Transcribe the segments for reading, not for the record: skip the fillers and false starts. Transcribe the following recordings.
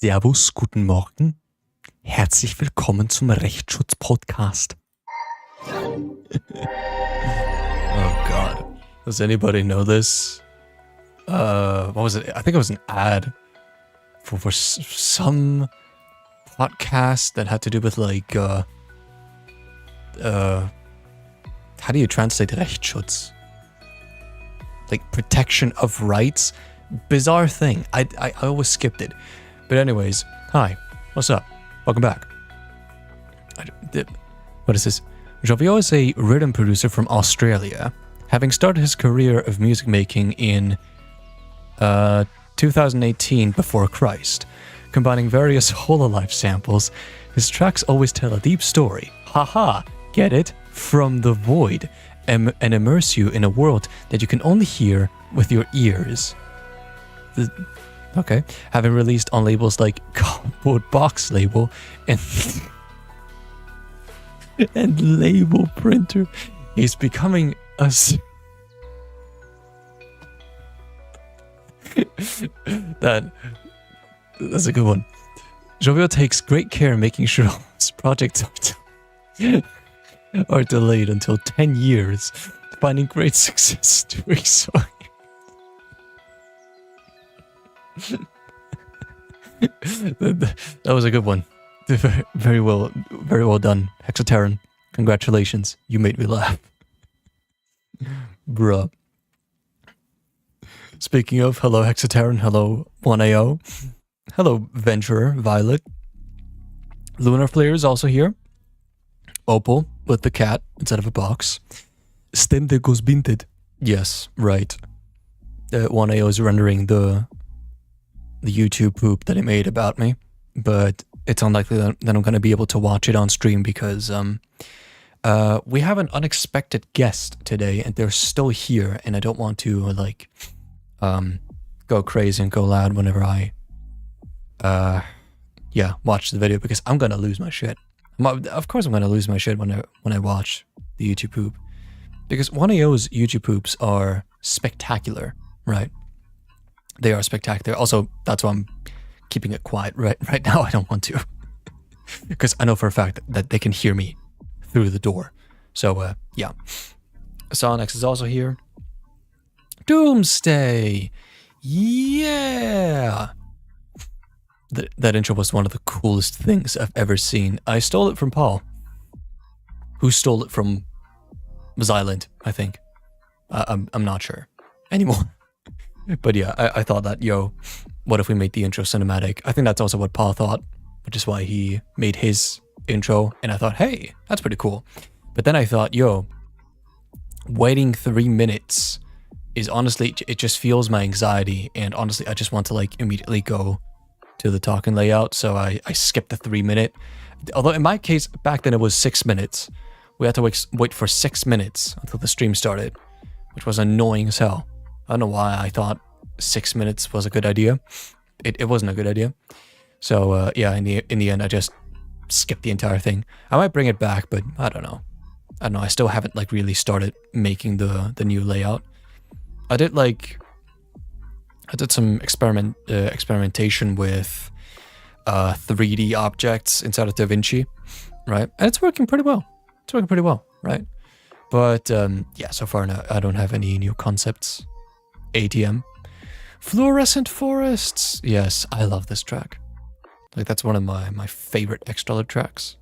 Servus, guten Morgen. Herzlich willkommen zum Rechtsschutz-Podcast. Oh God. Does anybody know this? What was it? I think it was an ad for some podcast that had to do with like, how do you translate Rechtsschutz? Like protection of rights? Bizarre thing. I always skipped it. But anyways, hi. What's up? Welcome back. What is this? Jovial is a rhythm producer from Australia, having started his career of music making in 2018 before Christ. Combining various hololive samples, his tracks always tell a deep story. Haha, get it? From the void, and immerse you in a world that you can only hear with your ears. Okay. Having released on labels like Cardboard Box Label and and Label Printer, he's becoming a that's a good one. Jovial takes great care in making sure his projects are delayed until 10 years, finding great success doing so. That was a good one. Very well done, Hexateran. Congratulations, you made me laugh. Bruh. Speaking of, hello Hexateran, hello 1AO, hello Venturer, Violet. Lunar Flare is also here. Opal with the cat instead of a box. Stem de Gosbinted. Yes, right. 1AO is rendering the YouTube poop that it made about me, but it's unlikely that I'm going to be able to watch it on stream because we have an unexpected guest today and they're still here, and I don't want to like go crazy and go loud whenever I watch the video, because I'm going to lose my shit. Of course I'm going to lose my shit when I watch the YouTube poop, because 1AO's YouTube poops are spectacular, right? They are spectacular. Also, that's why I'm keeping it quiet right now. I don't want to. Because I know for a fact that they can hear me through the door. So, yeah. Sonex is also here. Doomsday! Yeah! That intro was one of the coolest things I've ever seen. I stole it from Paul. Who stole it from Xyland, I think. I'm not sure anymore. But yeah, I thought that, what if we make the intro cinematic? I think that's also what Paul thought, which is why he made his intro. And I thought, hey, that's pretty cool. But then I thought, waiting 3 minutes is honestly, it just fuels my anxiety. And honestly, I just want to like immediately go to the talking layout. So I skipped the 3 minute. Although in my case, back then it was 6 minutes. We had to wait for 6 minutes until the stream started, which was annoying as hell. I don't know why I thought 6 minutes was a good idea. It wasn't a good idea. So in the end, I just skipped the entire thing. I might bring it back, but I don't know. I still haven't like really started making the new layout. I did some experimentation with 3D objects inside of DaVinci, right? And it's working pretty well. Right? But so far I don't have any new concepts. ATM. Fluorescent Forests. Yes, I love this track. Like, that's one of my favorite Extra tracks.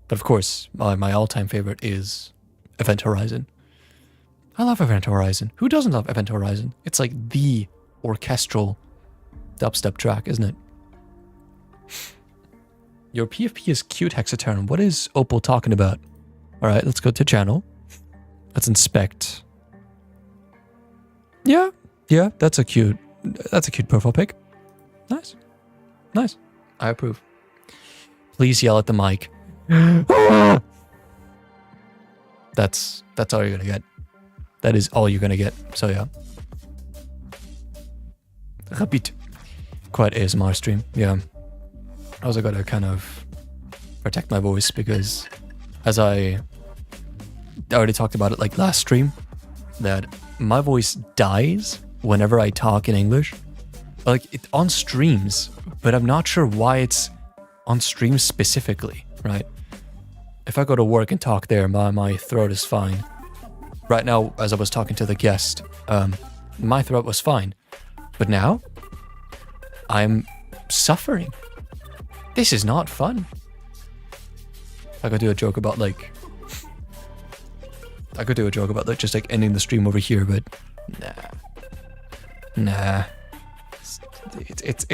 But of course, my all-time favorite is Event Horizon. I love Event Horizon. Who doesn't love Event Horizon? It's like the orchestral dubstep track, isn't it? Your PFP is cute, Hexateran. What is Opal talking about? Alright, let's go to channel. Let's inspect. Yeah, that's a cute profile pic. Nice. I approve. Please yell at the mic. That's all you're gonna get. That is all you're gonna get. So yeah. Repeat. Quite ASMR stream. Yeah. I also gotta kind of protect my voice because, as I already talked about it like last stream, that my voice dies whenever I talk in English. like on streams, but I'm not sure why it's on streams specifically, right? If I go to work and talk there, my throat is fine. Right now, as I was talking to the guest, my throat was fine. But now, I'm suffering. This is not fun. I could do a joke about like... just like ending the stream over here, but nah. It's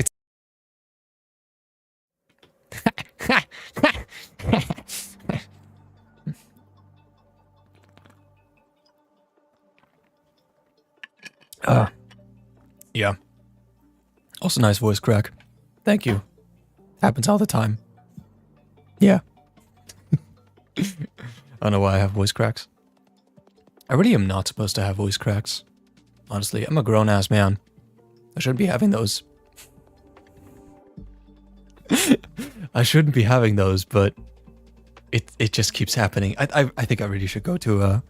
yeah. Also nice voice crack. Thank you. Happens all the time. Yeah. I don't know why I have voice cracks. I really am not supposed to have voice cracks. Honestly, I'm a grown-ass man. I shouldn't be having those. I shouldn't be having those, but it just keeps happening. I think I really should go to a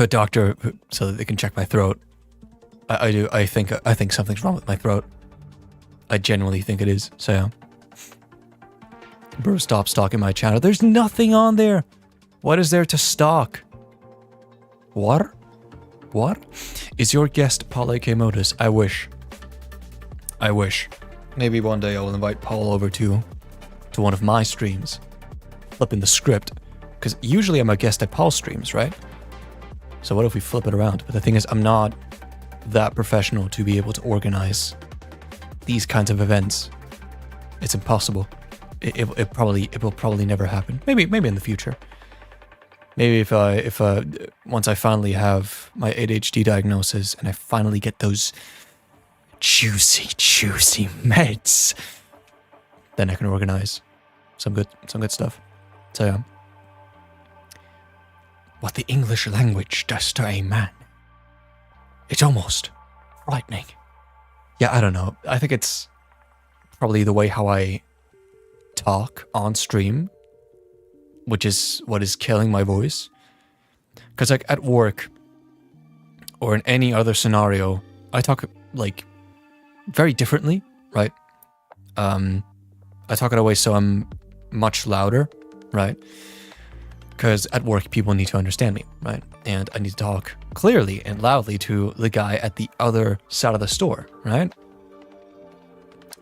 doctor so that they can check my throat. I do. I think something's wrong with my throat. I genuinely think it is. So yeah. Bro, stop stalking my channel. There's nothing on there. What is there to stalk? What? What? Is your guest Paul A.K. Modus? I wish. I wish. Maybe one day I will invite Paul over to one of my streams. Flipping the script. Because usually I'm a guest at Paul's streams, right? So what if we flip it around? But the thing is, I'm not that professional to be able to organize these kinds of events. It's impossible. It will probably never happen. Maybe in the future. Maybe if once I finally have my ADHD diagnosis and I finally get those juicy meds, then I can organize some good stuff. So yeah. What the English language does to a man. It's almost frightening. Yeah, I don't know. I think it's probably the way how I talk on stream, which is what is killing my voice. Because like at work or in any other scenario, I talk like very differently, right? I talk in a way so I'm much louder, right? Because at work, people need to understand me, right? And I need to talk clearly and loudly to the guy at the other side of the store, right?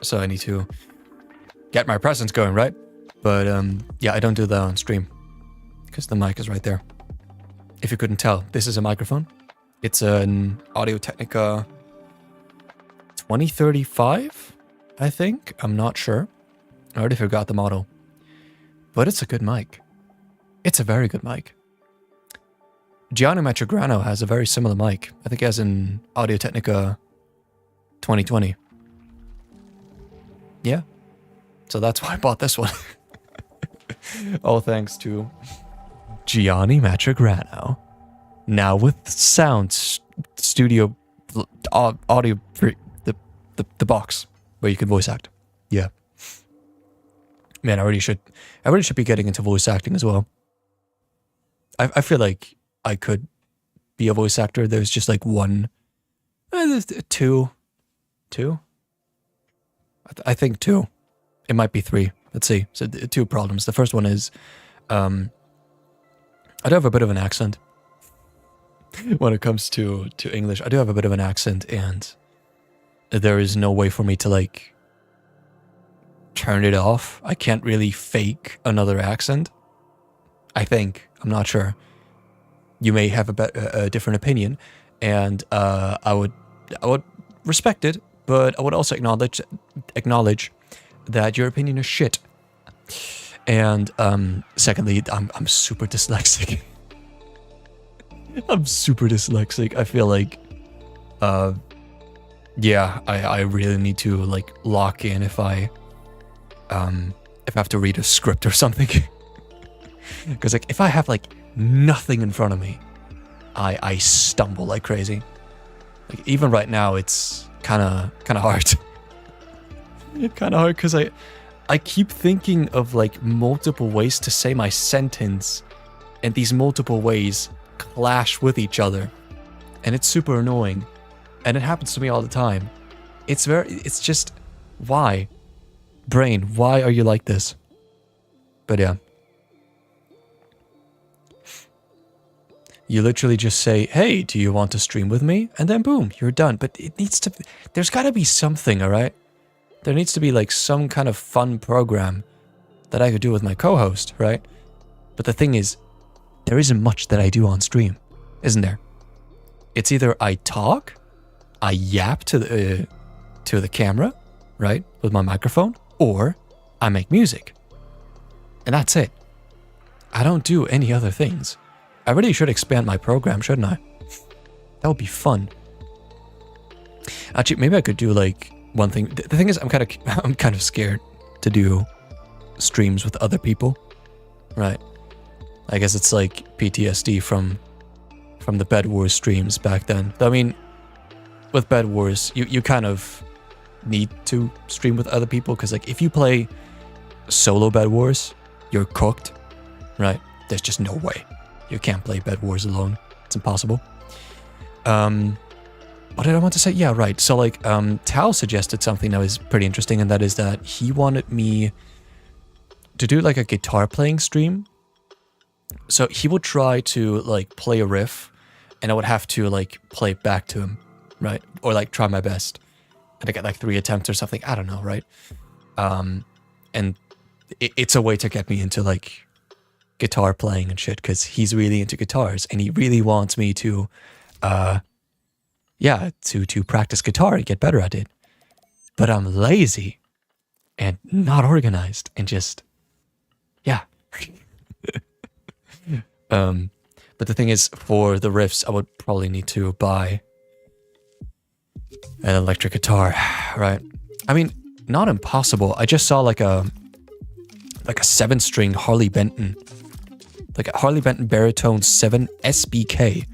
So I need to get my presence going, right? But yeah, I don't do that on stream because the mic is right there. If you couldn't tell, this is a microphone. It's an Audio-Technica 2035, I think. I'm not sure. I already forgot the model. But it's a good mic. It's a very good mic. Gianni Matrigrano has a very similar mic. I think he has an Audio-Technica 2020. Yeah. So that's why I bought this one. All thanks to Gianni Matrigrano. Now with sound studio audio free, the box where you can voice act. Yeah. Man, I really should be getting into voice acting as well. I feel like I could be a voice actor. There's just like one, two. I think two. It might be three. Let's see. So two problems. The first one is, I do have a bit of an accent when it comes to English. I do have a bit of an accent, and there is no way for me to like turn it off. I can't really fake another accent. I think. I'm not sure. You may have a different opinion, and I would respect it, but I would also acknowledge that your opinion is shit. And secondly, I'm super dyslexic. I'm super dyslexic. I feel like, yeah, I really need to like lock in if I have to read a script or something. Because like if I have like nothing in front of me, I stumble like crazy. Like even right now, it's kind of hard. Kind of hard because I keep thinking of like multiple ways to say my sentence, and these multiple ways clash with each other, and it's super annoying, and it happens to me all the time. It's just, why? Brain, why are you like this? But yeah. You literally just say, hey, do you want to stream with me? And then boom, you're done. But it needs to, there's gotta be something, alright? There needs to be like some kind of fun program that I could do with my co-host, right? But the thing is, there isn't much that I do on stream, isn't there? It's either I talk, I yap to the camera, right, with my microphone, or I make music. And that's it. I don't do any other things. I really should expand my program, shouldn't I? That would be fun. Actually, maybe I could do like one thing. The thing is, I'm kind of scared to do streams with other people, right? I guess it's like PTSD from the Bed Wars streams back then. I mean, with Bed Wars, you kind of need to stream with other people, because like if you play solo Bed Wars, you're cooked, right? There's just no way. You can't play Bed Wars alone. It's impossible. What did I want to say? Yeah, right. So like Tao suggested something that was pretty interesting, and that is that he wanted me to do like a guitar playing stream. So he would try to like play a riff, and I would have to like play it back to him, right? Or like try my best. And I get like 3 attempts or something. I don't know, right? And it's a way to get me into like guitar playing and shit, because he's really into guitars and he really wants me to to practice guitar and get better at it. But I'm lazy and not organized and just but the thing is, for the riffs I would probably need to buy an electric guitar, right? I mean, not impossible. I just saw like a 7-string Harley Benton, like a Harley Benton Baritone 7 SBK.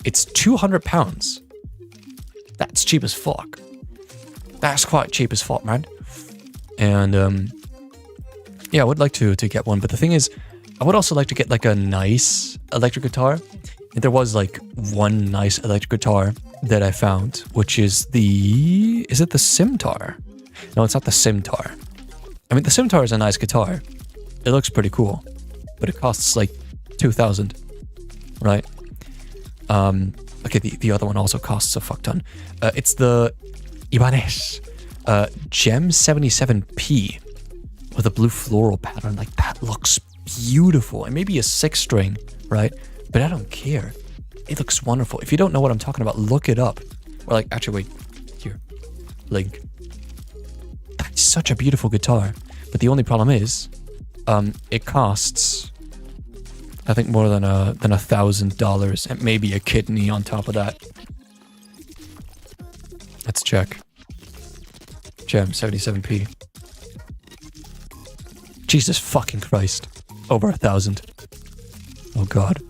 It's £200. That's cheap as fuck. That's quite cheap as fuck, man. And yeah, I would like to get one. But the thing is, I would also like to get like a nice electric guitar. And there was like one nice electric guitar that I found, which is is it the Simtar? No, it's not the Simtar. I mean, the Simtar is a nice guitar. It looks pretty cool, but it costs like 2,000, right? Okay, the other one also costs a fuck ton. It's the Ibanez Gem 77P with a blue floral pattern. Like, that looks beautiful. And maybe a 6-string, right? But I don't care. It looks wonderful. If you don't know what I'm talking about, look it up. Or like, actually, wait, here, link. That's such a beautiful guitar. But the only problem is, it costs, I think, more than $1,000, and maybe a kidney on top of that. Let's check. Gem 77p. Jesus fucking Christ. Over 1,000. Oh god.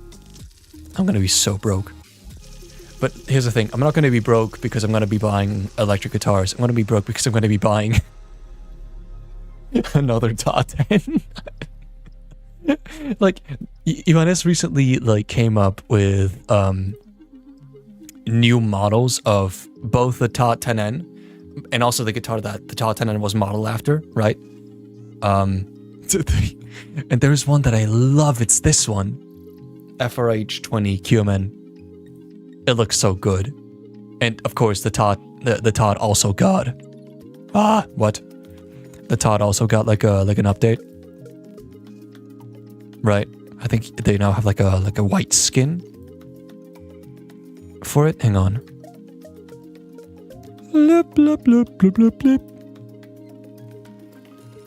I'm gonna be so broke. But here's the thing. I'm not gonna be broke because I'm gonna be buying electric guitars. I'm gonna be broke because I'm gonna be buying another Tot 10. Like, Ibanez recently like came up with new models of both the Tot 10N and also the guitar that the Tot 10N was modeled after, right? And there's one that I love. It's this one, FRH20 QMN. It looks so good. And of course the Tot also got what? The Tot also got like an update. Right? I think they now have like a white skin for it. Hang on. Blip, blip, blip, blip, blip, blip.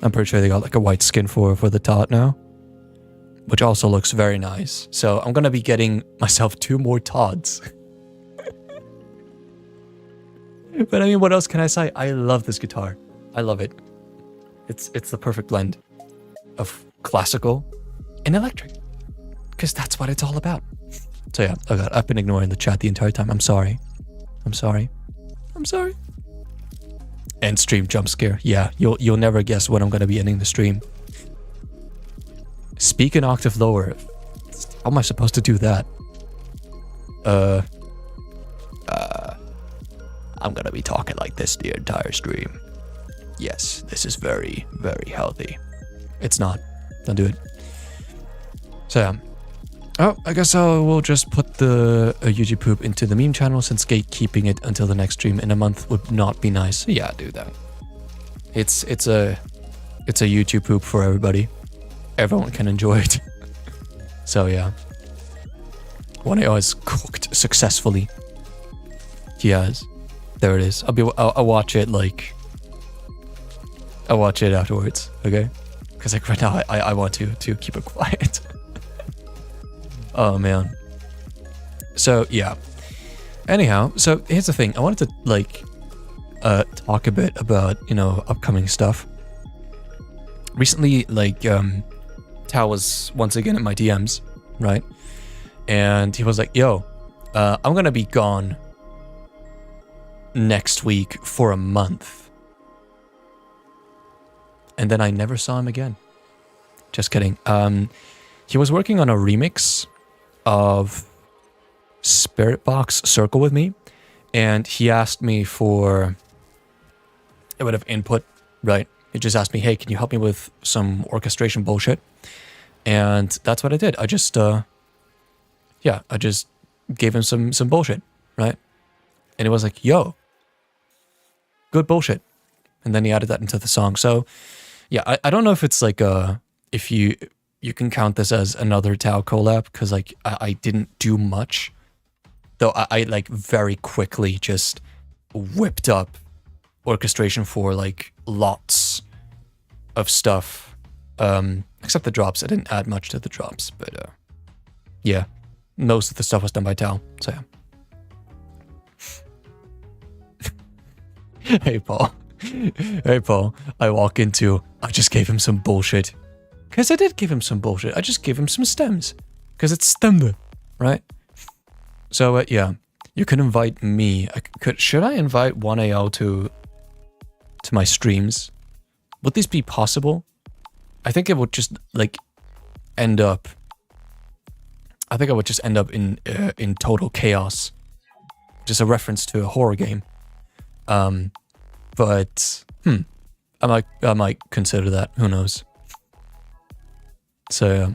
I'm pretty sure they got like a white skin for the Tot now, which also looks very nice. So I'm gonna be getting myself 2 more Tods. But I mean, what else can I say? I love this guitar. I love it. It's the perfect blend of classical and electric, because that's what it's all about. So yeah, oh god, I've been ignoring the chat the entire time. I'm sorry. I'm sorry. I'm sorry. End stream jump scare. Yeah, you'll never guess when I'm gonna be ending the stream. Speak an octave lower. How am I supposed to do that? I'm gonna be talking like this the entire stream. Yes, this is very, very healthy. It's not. Don't do it. So yeah. Oh, I guess we'll just put the YouTube poop into the meme channel, since gatekeeping it until the next stream in a month would not be nice. So yeah, do that. It's a YouTube poop for everybody. Everyone can enjoy it. So yeah. 1AO is cooked successfully. He has. There it is. I'll watch it like. I'll watch it afterwards. Okay. Because like right now I want to keep it quiet. Oh man. So yeah. Anyhow, so here's the thing. I wanted to like talk a bit about, you know, upcoming stuff. Recently, like Tao was once again in my DMs, right? And he was like, yo, I'm gonna be gone next week for a month. And then I never saw him again. Just kidding. He was working on a remix of Spirit Box Circle with me, and he asked me for a bit of input, right? He just asked me, hey, can you help me with some orchestration bullshit? And that's what I did. I just gave him some bullshit, right? And it was like, yo, good bullshit. And then he added that into the song. So yeah, I don't know if it's like if you can count this as another Tao collab, because like I didn't do much, though I like very quickly just whipped up orchestration for like lots of stuff, except the drops. I didn't add much to the drops, but yeah, most of the stuff was done by Tao. So yeah. Hey Paul. Hey Paul, I just gave him some bullshit. Because I did give him some bullshit. I just gave him some stems. Because it's stemmed, right? So yeah, you can invite me. Should I invite 1AL to my streams? Would this be possible? I think it would just like end up. I think I would just end up in total chaos. Just a reference to a horror game. But I might consider that. Who knows? So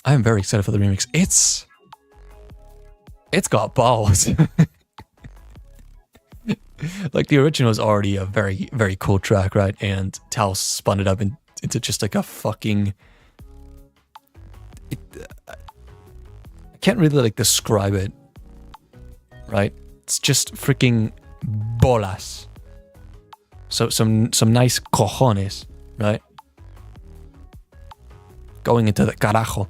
I am very excited for the remix. It's got balls. Like the original is already a very, very cool track, right? And Tao spun it up into just like a fucking. I can't really like describe it, right? It's just freaking bolas. So some nice cojones, right? Going into the carajo.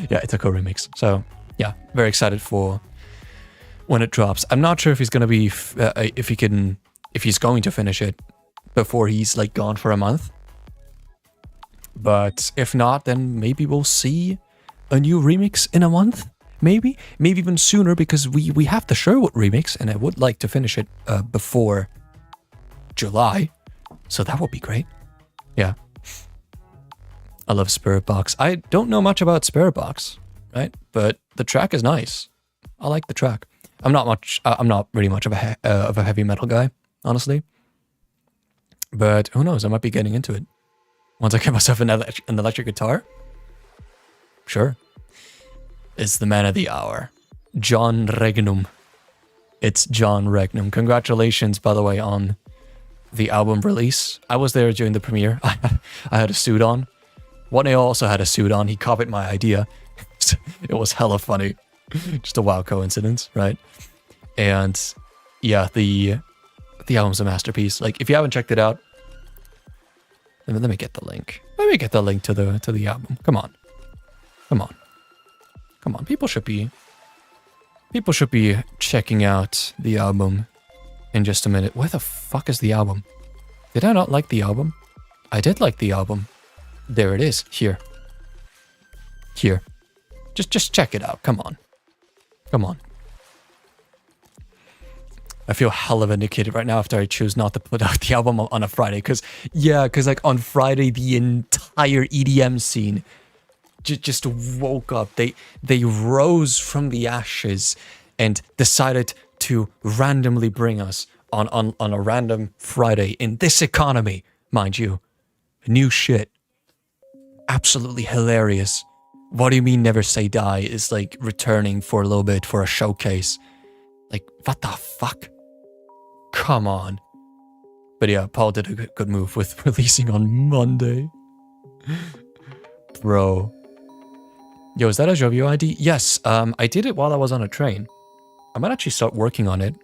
Yeah, it's a cool remix. So yeah, very excited for when it drops. I'm not sure if he's gonna be if he's going to finish it before he's like gone for a month. But if not, then maybe we'll see a new remix in a month. Maybe even sooner, because we have the Sherwood remix, and I would like to finish it before July. So that would be great. Yeah. I love Spirit Box. I don't know much about Spirit Box, right? But the track is nice. I like the track. I'm not really much of a heavy metal guy, honestly. But who knows? I might be getting into it once I get myself an electric guitar. Sure. It's the man of the hour, John Regnum. It's John Regnum. Congratulations, by the way, on the album release. I was there during the premiere. I had a suit on. 1AO also had a suit on. He copied my idea. It was hella funny. Just a wild coincidence, right? And yeah, the album's a masterpiece. Like, if you haven't checked it out, let me get the link. Let me get the link to the album. Come on. People should be checking out the album in just a minute. Where the fuck is the album? Did I not like the album? I did like the album. There it is. Here. Just check it out. Come on. I feel hella vindicated right now after I choose not to put out the album on a Friday. Because like on Friday, the entire EDM scene just woke up. They rose from the ashes and decided to randomly bring us on a random Friday in this economy, mind you, new shit. Absolutely hilarious. What do you mean Never Say Die is like returning for a little bit for a showcase? Like, what the fuck? Come on. But yeah, Paul did a good move with releasing on Monday. Bro. Yo, is that a Jovio ID? Yes, I did it while I was on a train. I might actually start working on it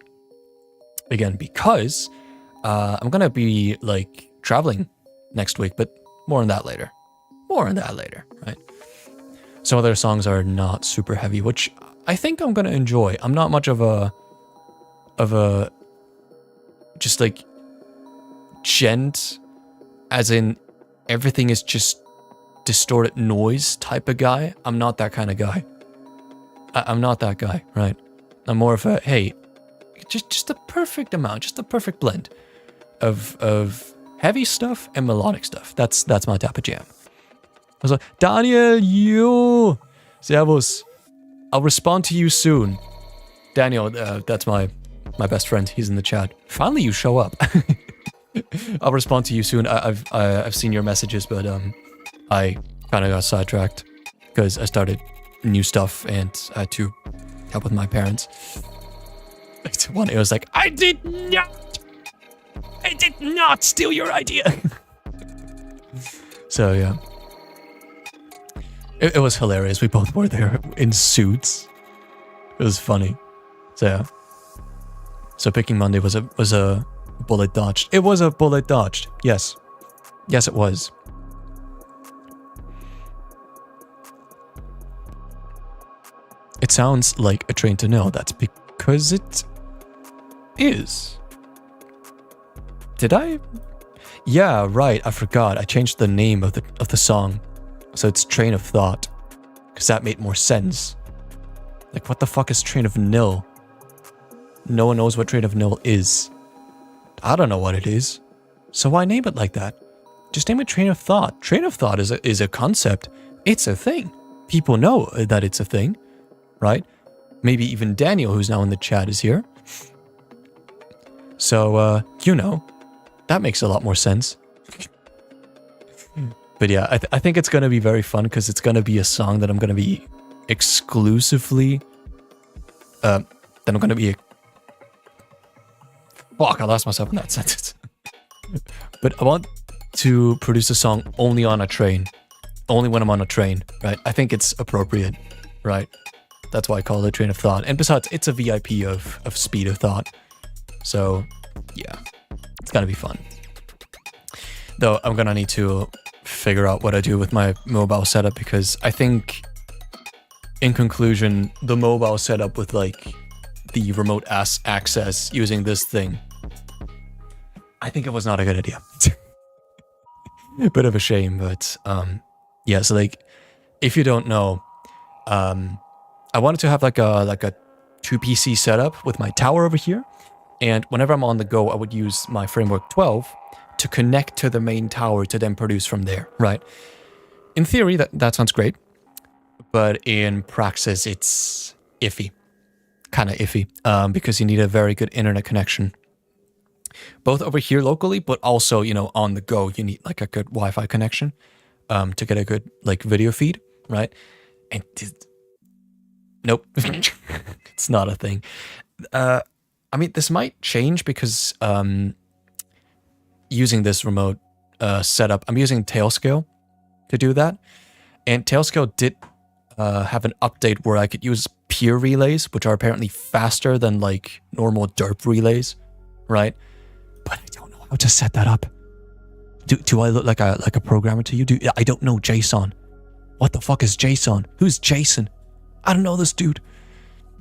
again because I'm gonna be like traveling next week, but more on that later. More on that later, right? Some other songs are not super heavy, which I think I'm gonna enjoy. I'm not much of a just like gent, as in everything is just distorted noise type of guy. I'm not that kind of guy. I'm not that guy, right? I'm more of a, hey, just the perfect amount, just the perfect blend of heavy stuff and melodic stuff. That's my type of jam. I was like, Daniel, you, servus. I'll respond to you soon. Daniel, that's my best friend. He's in the chat. Finally, you show up. I'll respond to you soon. I've seen your messages, but I kind of got sidetracked because I started new stuff and I had to help with my parents. One, it was like, I did not steal your idea. So yeah, it was hilarious. We both were there in suits. It was funny. So yeah. So picking Monday was a bullet dodged. It was a bullet dodged. Yes. Yes, it was. It sounds like a train to know. That's because it is. Did I? Yeah, right. I forgot. I changed the name of the song. So it's Train of Thought. Because that made more sense. Like, what the fuck is Train of Nil? No one knows what Train of Nil is. I don't know what it is. So why name it like that? Just name it Train of Thought. Train of Thought is a concept. It's a thing. People know that it's a thing. Right? Maybe even Daniel, who's now in the chat, is here. So, that makes a lot more sense. But yeah, I think it's going to be very fun because it's going to be a song that I'm going to be exclusively... Fuck, I lost myself in that sentence. But I want to produce a song only on a train. Only when I'm on a train, right? I think it's appropriate, right? That's why I call it Train of Thought. And besides, it's a VIP of Speed of Thought. So, yeah. It's gonna be fun. Though, I'm gonna need to figure out what I do with my mobile setup because I think, in conclusion, the mobile setup with, like, the remote access using this thing, I think it was not a good idea. A bit of a shame, but, yeah, so, like, if you don't know, I wanted to have like a 2 PC setup with my tower over here, and whenever I'm on the go, I would use my Framework 12 to connect to the main tower to then produce from there, right? In theory, that sounds great, but in praxis, it's iffy, kind of iffy, because you need a very good internet connection, both over here locally, but also, on the go, you need like a good Wi-Fi connection to get a good like video feed, right? And nope, it's not a thing. I mean, this might change because using this remote setup, I'm using Tailscale to do that. And Tailscale did have an update where I could use peer relays, which are apparently faster than like normal derp relays, right? But I don't know how to set that up. Do I look like a programmer to you? I don't know JSON. What the fuck is JSON? Who's Jason? I don't know this dude.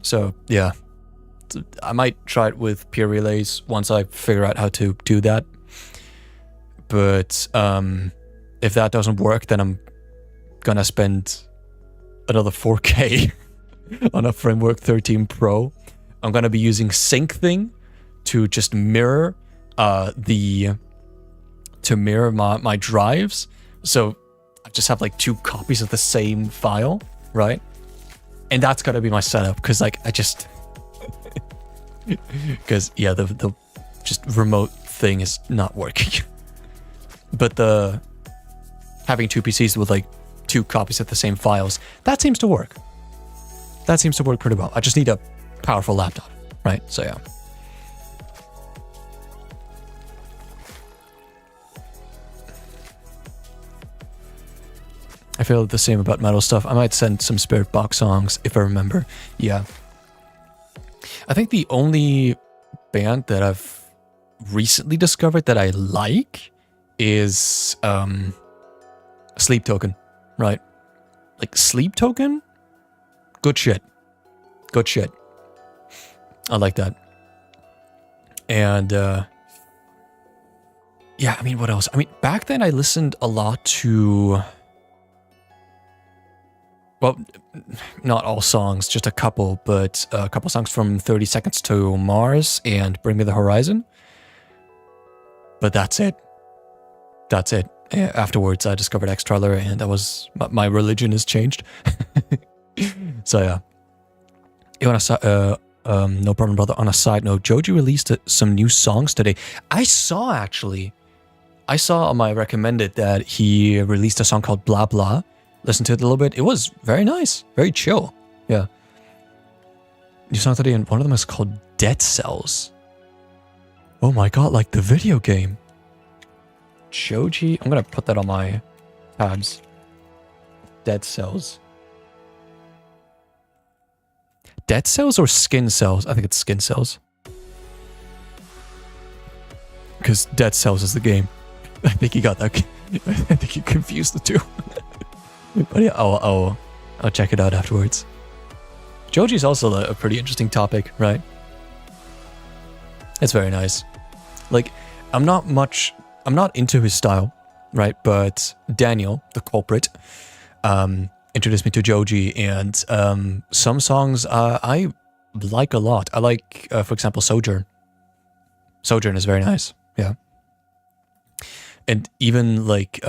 So, yeah. I might try it with peer relays once I figure out how to do that. But if that doesn't work, then I'm gonna spend another 4K on a Framework 13 Pro. I'm gonna be using SyncThing to just mirror my drives. So I just have like 2 copies of the same file, right? And that's gotta be my setup, because like I just Because, yeah, the just remote thing is not working. But the having two PCs with like two copies of the same files, that seems to work. That seems to work pretty well. I just need a powerful laptop, right? So yeah. I feel the same about metal stuff. I might send some Spirit Box songs if I remember. Yeah. I think the only band that I've recently discovered that I like is Sleep Token, right? Like Sleep Token? Good shit. Good shit. I like that. And yeah, I mean, what else? I mean, back then I listened a lot to, well, not all songs, just a couple, but a couple songs from 30 Seconds to Mars and Bring Me the Horizon. But that's it. That's it. Afterwards, I discovered X-Trailer, and that was, my religion has changed. So yeah. No problem, brother. On a side note, Joji released some new songs today. I saw on my recommended that he released a song called Blah Blah. Listened to it a little bit. It was very nice. Very chill. Yeah. New song today, and one of them is called Dead Cells. Oh my god, like the video game. Joji. I'm gonna put that on my tabs. Dead Cells. Dead Cells or Skin Cells? I think it's Skin Cells. Because Dead Cells is the game. I think you got that. I think you confused the two. But yeah, I'll check it out afterwards. Joji's also a pretty interesting topic, right? It's very nice. Like, I'm not into his style, right? But Daniel, the culprit, introduced me to Joji, and some songs I like a lot. I like, for example, Sojourn. Sojourn is very nice, yeah. And even like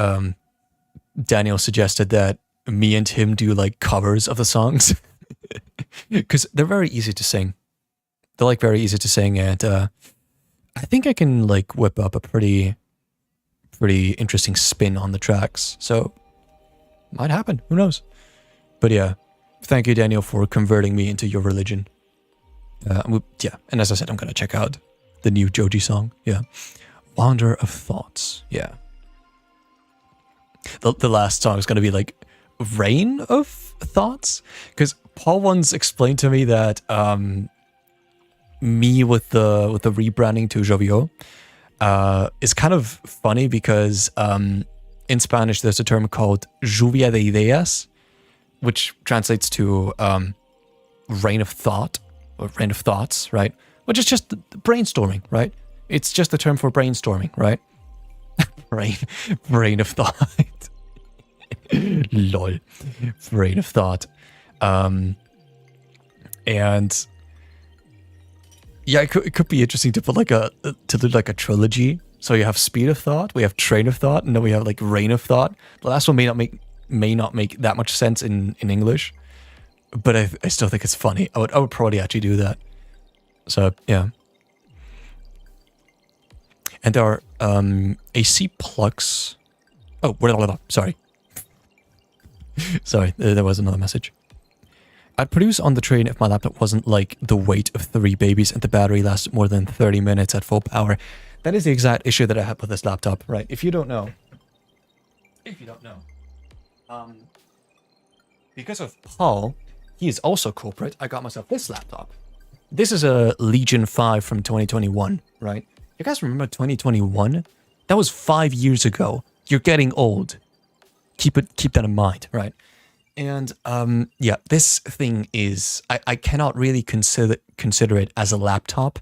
Daniel suggested that me and him do like covers of the songs because they're very easy to sing. They're like very easy to sing, and I think I can like whip up a pretty interesting spin on the tracks. So might happen. Who knows? But yeah, thank you, Daniel, for converting me into your religion. Yeah, and as I said, I'm gonna check out the new Joji song. Yeah, Wander of Thoughts. Yeah. The last song is gonna be like Rain of Thoughts, because Paul once explained to me that me with the rebranding to Jovio is kind of funny because in Spanish there's a term called lluvia de ideas, which translates to rain of thought or rain of thoughts, right? Which is just brainstorming, right? It's just the term for brainstorming, right? Brain of thought. Lol. Brain of thought. And yeah, it could be interesting to put do like a trilogy. So you have Speed of Thought, we have Train of Thought, and then we have like Rain of Thought. The last one may not make that much sense in English, but I still think it's funny. I would probably actually do that. So yeah. And there are AC plugs. Oh, sorry. Sorry, there was another message. I'd produce on the train if my laptop wasn't like the weight of 3 babies and the battery lasted more than 30 minutes at full power. That is the exact issue that I have with this laptop, right? If you don't know, because of Paul, he is also culprit. I got myself this laptop. This is a Legion 5 from 2021, right? You guys remember 2021? That was 5 years ago. You're getting old. Keep that in mind, right? And yeah, this thing is I cannot really consider it as a laptop.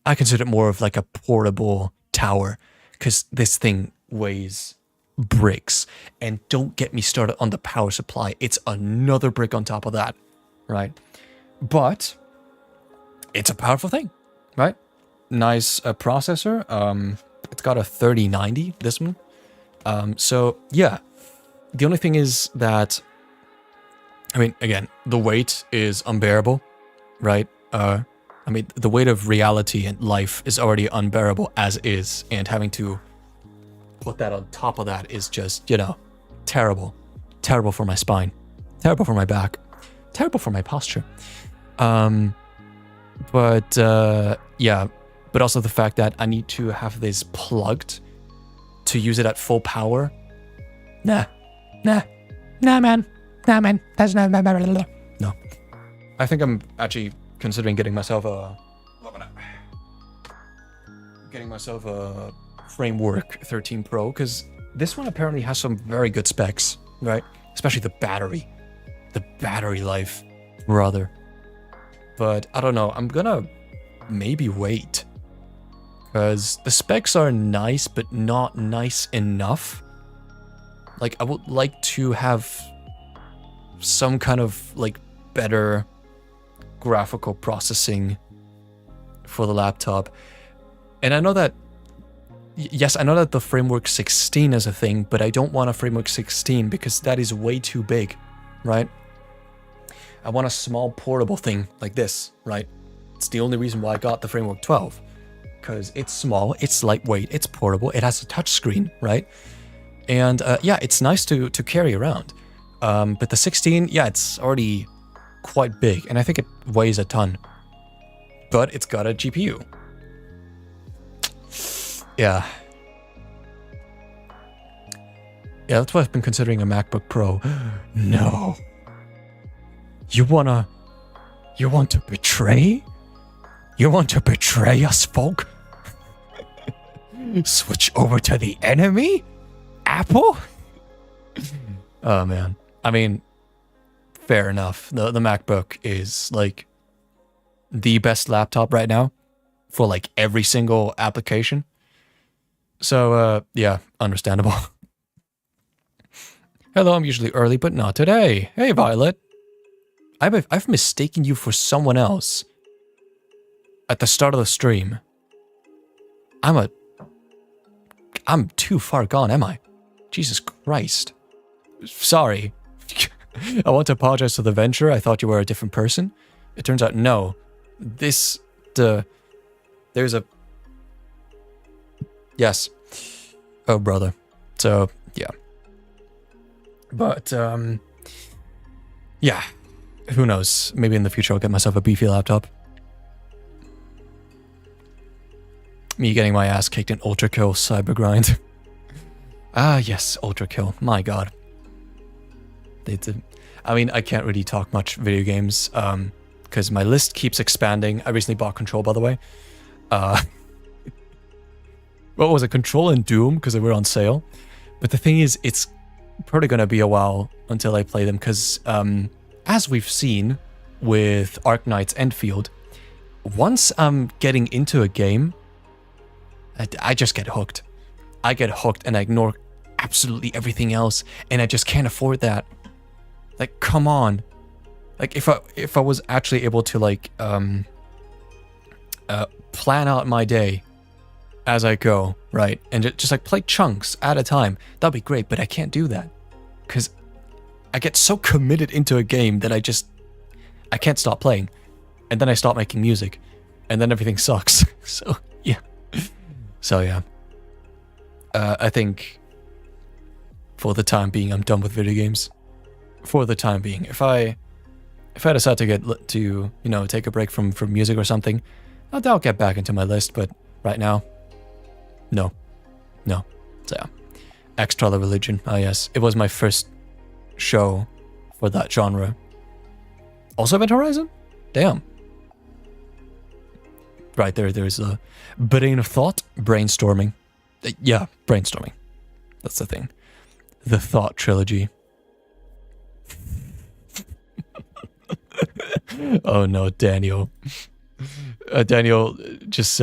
I consider it more of like a portable tower, because this thing weighs bricks. And don't get me started on the power supply. It's another brick on top of that, right? But it's a powerful thing, right? Nice processor. It's got a 3090, this one. So yeah, the only thing is that, I mean, again, the weight is unbearable, right? I mean, the weight of reality and life is already unbearable as is, and having to put that on top of that is just, terrible. Terrible for my spine. Terrible for my back. Terrible for my posture. But also the fact that I need to have this plugged to use it at full power. Nah, man. That's not. No. I think I'm actually considering getting myself a Framework 13 Pro, because this one apparently has some very good specs, right? Especially the battery life, brother. But I don't know, I'm gonna maybe wait, because the specs are nice, but not nice enough. Like, I would like to have some kind of, like, better graphical processing for the laptop. And I know that, yes, I know that the Framework 16 is a thing, but I don't want a Framework 16 because that is way too big, right? I want a small portable thing like this, right? It's the only reason why I got the Framework 12, because it's small, it's lightweight, it's portable, it has a touchscreen, right? And it's nice to carry around. But the 16, it's already quite big, and I think it weighs a ton. But it's got a GPU. Yeah, that's why I've been considering a MacBook Pro. No. You want to betray? You want to betray us, folk? Switch over to the enemy? Apple? Oh, man. I mean, fair enough. The MacBook is, like, the best laptop right now for, like, every single application. So, understandable. Hello, I'm usually early, but not today. Hey, Violet. I've mistaken you for someone else at the start of the stream. I'm too far gone, am I? Jesus Christ. Sorry. I want to apologize to the venture. I thought you were a different person. It turns out, no. There's a... Yes. Oh, brother. So, yeah. But, yeah. Who knows? Maybe in the future I'll get myself a beefy laptop. Me getting my ass kicked in Ultra Kill Cyber Grind. Ah, yes, Ultra Kill. My god. I mean, I can't really talk much video games, because my list keeps expanding. I recently bought Control, by the way. What was it? Control and Doom, because they were on sale. But the thing is, it's probably going to be a while until I play them, because, as we've seen with Arknight's Enfield, once I'm getting into a game, I just get hooked. I get hooked and I ignore absolutely everything else, and I just can't afford that. Like, come on. Like, if I was actually able to, like, plan out my day as I go, right, and just like play chunks at a time, that'd be great, but I can't do that, because I get so committed into a game that I can't stop playing, and then I stop making music, and then everything sucks. So yeah. I think for the time being, I'm done with video games. For the time being, if I decide to take a break from music or something, I'll get back into my list. But right now, no. So yeah, Extra Religion. Ah yes, it was my first show for that genre. Also Event Horizon? Damn. Right there's a brain of thought, brainstorming. Yeah, brainstorming. That's the thing. The Thought Trilogy. Oh no, Daniel. Daniel just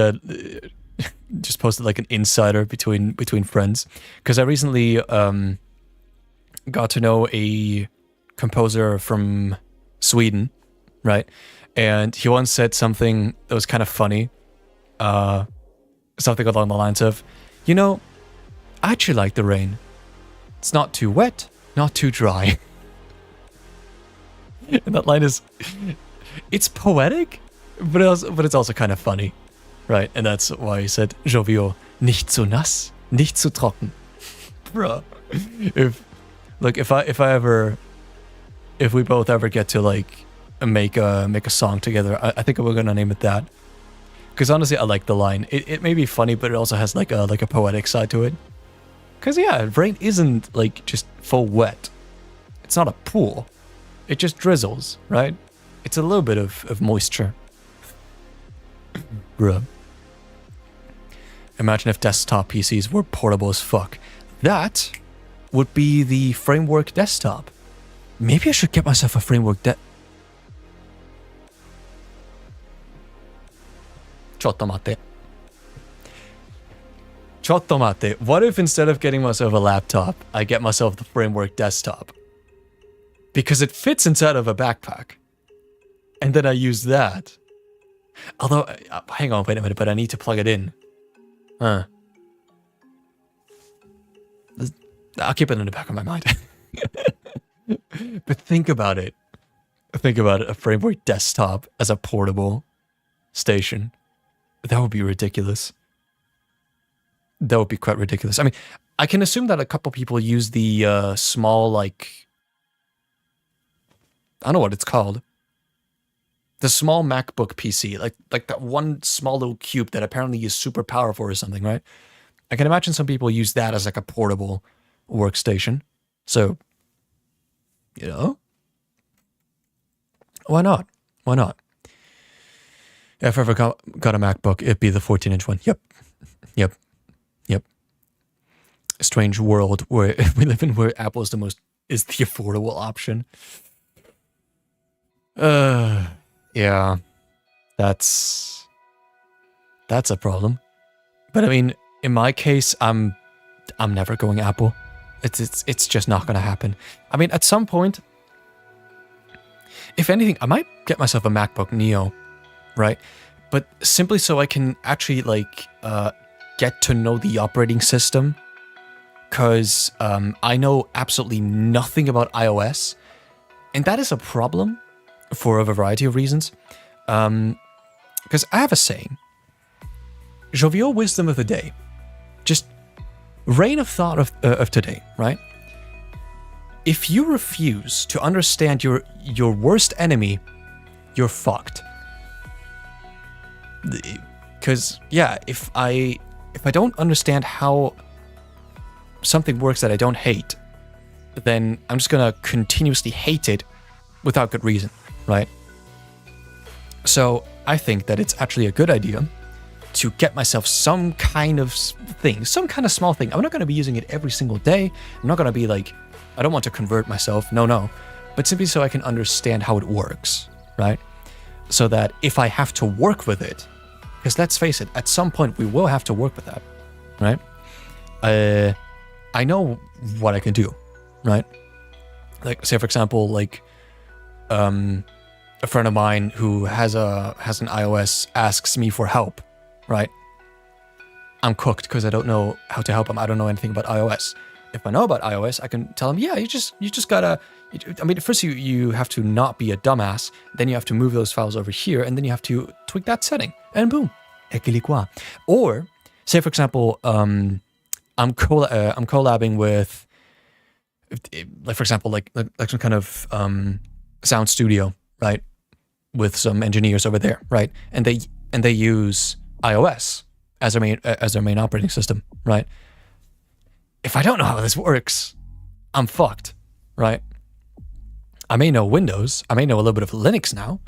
posted like an insider between friends, because I recently got to know a composer from Sweden, right? And he once said something that was kind of funny, something along the lines of, I actually like the rain. It's not too wet, not too dry. And that line it's poetic, but it's also kind of funny, right? And that's why I said jovial, nicht zu nass, nicht zu trocken. Bruh. If we both ever get to like make a song together, I think we're gonna name it that. Because honestly, I like the line. It may be funny, but it also has like a poetic side to it. Because yeah, rain isn't like just full wet. It's not a pool. It just drizzles, right? It's a little bit of moisture. Bruh. Imagine if desktop PCs were portable as fuck. That would be the framework desktop. Maybe I should get myself a framework Chotto mate. What if instead of getting myself a laptop, I get myself the framework desktop? Because it fits inside of a backpack. And then I use that. Although, hang on, wait a minute, but I need to plug it in. Huh. I'll keep it in the back of my mind. But think about it. Think about it, a framework desktop as a portable station. That would be ridiculous. That would be quite ridiculous. I mean, I can assume that a couple people use the small, like... I don't know what it's called. The small MacBook PC. Like that one small little cube that apparently is super powerful or something, right? I can imagine some people use that as like a portable workstation. So, you know? Why not? Why not? If I ever got a MacBook, it'd be the 14-inch one. Yep. A strange world where we live in, where Apple is the affordable option. Yeah. That's a problem. But I mean, in my case, I'm never going Apple. It's just not gonna happen. I mean, at some point, if anything, I might get myself a MacBook Neo. Right? But simply so I can actually like get to know the operating system, because I know absolutely nothing about iOS, and that is a problem for a variety of reasons. Because I have a saying, jovial wisdom of the day, just rain of thought of today, right? If you refuse to understand your worst enemy, you're fucked. Because yeah, if I don't understand how something works that I don't hate, then I'm just gonna continuously hate it without good reason, right? So I think that it's actually a good idea to get myself some kind of thing, some kind of small thing. I'm not gonna be using it every single day. I'm not gonna be like, I don't want to convert myself, no, but simply so I can understand how it works, right? So that if I have to work with it, because let's face it, at some point we will have to work with that, right? I know what I can do, right? Like, say for example, like a friend of mine who has an iOS asks me for help, right? I'm cooked because I don't know how to help him. I don't know anything about iOS. If I know about iOS, I can tell him, yeah, you just gotta. I mean, first you have to not be a dumbass. Then you have to move those files over here, and then you have to tweak that setting, and boom, equilibre. Or say for example, I'm collabing with, like for example, like some kind of sound studio, right? With some engineers over there, right? And they use iOS as their main operating system, right? If I don't know how this works, I'm fucked, right? I may know Windows, I may know a little bit of Linux now,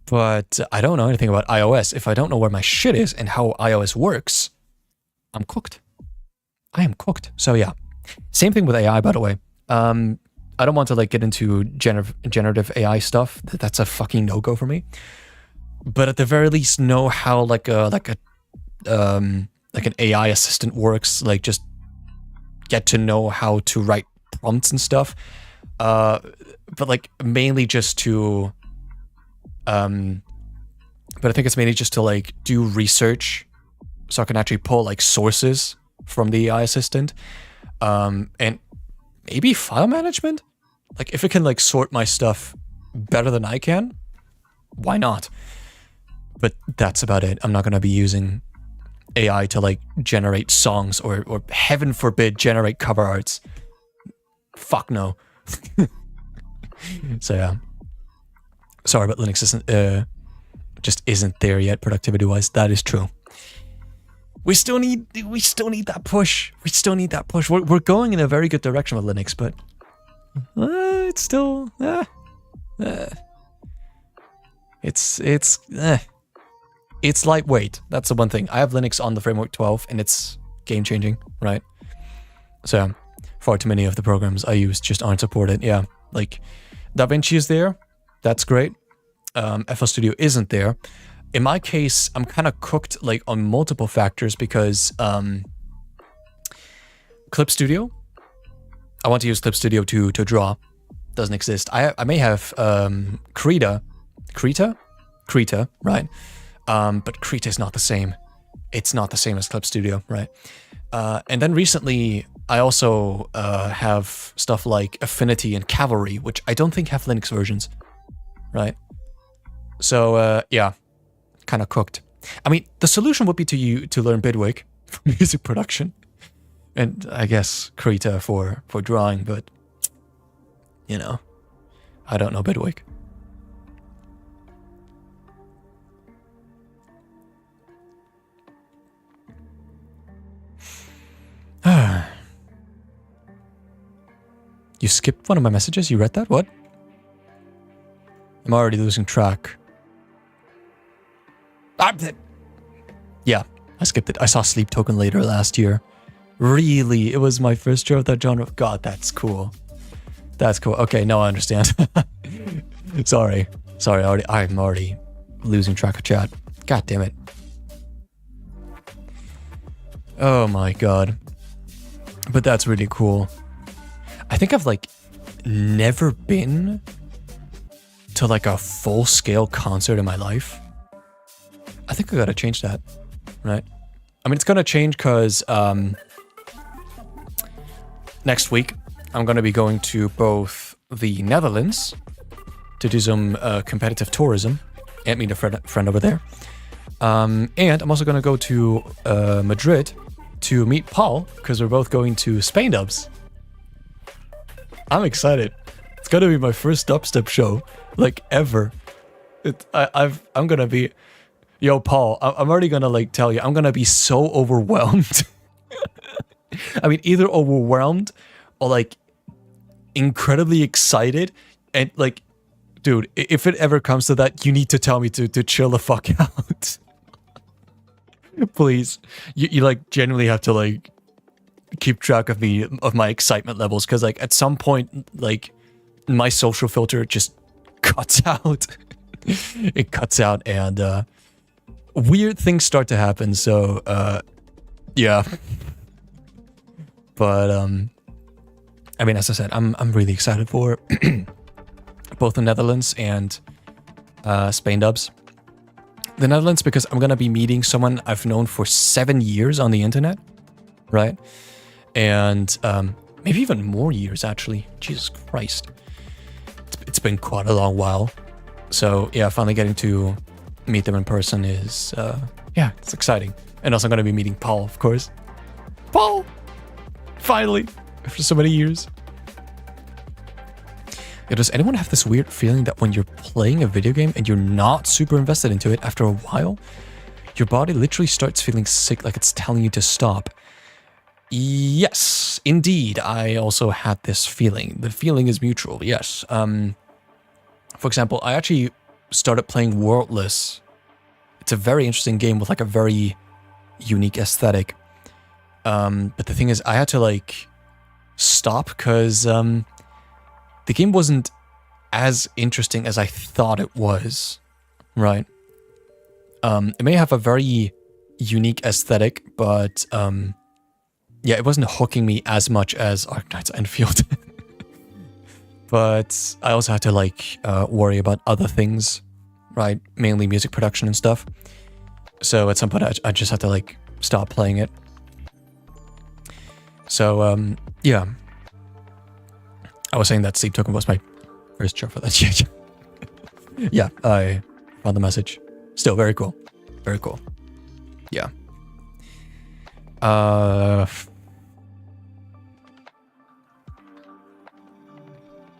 but I don't know anything about iOS. If I don't know where my shit is and how iOS works, I'm cooked. I am cooked. So yeah, same thing with AI, by the way. I don't want to like get into generative AI stuff. That's a fucking no-go for me. But at the very least, know how like an AI assistant works. Like just get to know how to write prompts and stuff. But like mainly just to, but I think it's mainly just to like do research, so I can actually pull like sources from the AI assistant, and maybe file management. Like if it can like sort my stuff better than I can, why not? but that's about it. I'm not gonna be using AI to like generate songs or heaven forbid generate cover arts. Fuck no. So yeah. Sorry, but Linux isn't there yet productivity wise. That is true. We still need that push. We still need that push. We're going in a very good direction with Linux, but it's still it's lightweight. That's the one thing. I have Linux on the framework 12 and it's game changing, right? So far too many of the programs I use just aren't supported. Yeah, like DaVinci is there. That's great. FL Studio isn't there. In my case, I'm kind of cooked like on multiple factors because Clip Studio, I want to use Clip Studio to draw. Doesn't exist. I may have Krita, right? But Krita is not the same. It's not the same as Clip Studio, right? And then recently, I also have stuff like Affinity and Cavalry, which I don't think have Linux versions, right? So yeah, kind of cooked. I mean, the solution would be to learn Bidwig for music production, and I guess Krita for drawing, but you know, I don't know Bidwig. You skipped one of my messages? You read that? What? I'm already losing track. Yeah, I skipped it. I saw Sleep Token later last year. Really? It was my first show of that genre? God, that's cool. That's cool. Okay, now I understand. Sorry, I'm already losing track of chat. God damn it. Oh my god. But that's really cool. I think I've like never been to like a full-scale concert in my life. I think I gotta change that, right? I mean, it's gonna change because next week I'm gonna be going to both the Netherlands to do some competitive tourism and meet a friend over there. And I'm also gonna go to Madrid to meet Paul because we're both going to Spain Dubs. I'm excited. It's gonna be my first dubstep show, like ever. I'm gonna be, yo Paul. I'm already gonna like tell you, I'm gonna be so overwhelmed. I mean, either overwhelmed or like incredibly excited, and like, dude, if it ever comes to that, you need to tell me to chill the fuck out. Please, you like genuinely have to like keep track of me, of my excitement levels, because like at some point, like my social filter just cuts out. It cuts out, and weird things start to happen. So yeah. But I mean, as I said, I'm really excited for both the Netherlands and Spain Dubs. The Netherlands because I'm gonna be meeting someone I've known for 7 years on the internet, right? And maybe even more years, actually. Jesus Christ. It's been quite a long while. So yeah, finally getting to meet them in person is, yeah, it's exciting. And also I'm gonna be meeting Paul, of course. Paul! Finally! After so many years. Yeah, does anyone have this weird feeling that when you're playing a video game and you're not super invested into it, after a while, your body literally starts feeling sick, like it's telling you to stop? Yes, indeed. I also had this feeling. The feeling is mutual, yes. For example, I actually started playing Worldless. It's a very interesting game with like a very unique aesthetic. But the thing is, I had to like stop because the game wasn't as interesting as I thought it was, right? It may have a very unique aesthetic, but yeah, it wasn't hooking me as much as Arknight's Enfield. But I also had to like worry about other things, right? Mainly music production and stuff. So at some point I just had to like stop playing it. So yeah. I was saying that Sleep Token was my first job for that. Yeah, I found the message. still very cool. Very cool. Yeah.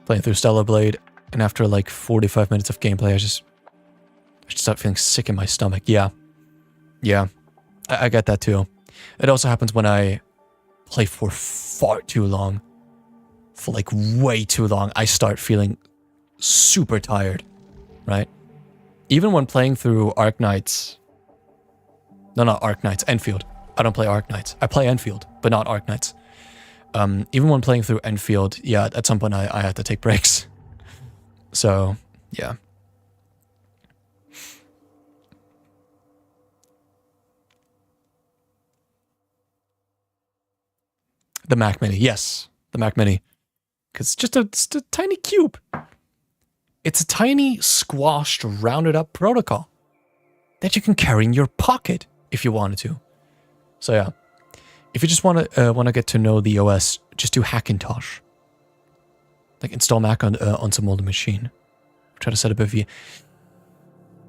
Playing through Stellar Blade, and after like 45 minutes of gameplay, I just start feeling sick in my stomach. Yeah. I get that too. It also happens when I play for far too long. For like way too long, I start feeling super tired, right? Even when playing through Arknights. No, not Arknights, Enfield. I don't play Arknights. I play Enfield, but not Arknights. Even when playing through Enfield, yeah, at some point I had to take breaks. So, yeah. The Mac Mini, yes. The Mac Mini. Because it's just a tiny cube. It's a tiny, squashed, rounded up protocol that you can carry in your pocket if you wanted to. So yeah, if you just want to get to know the OS, just do Hackintosh. Like install Mac on some older machine. Try to set up a VM.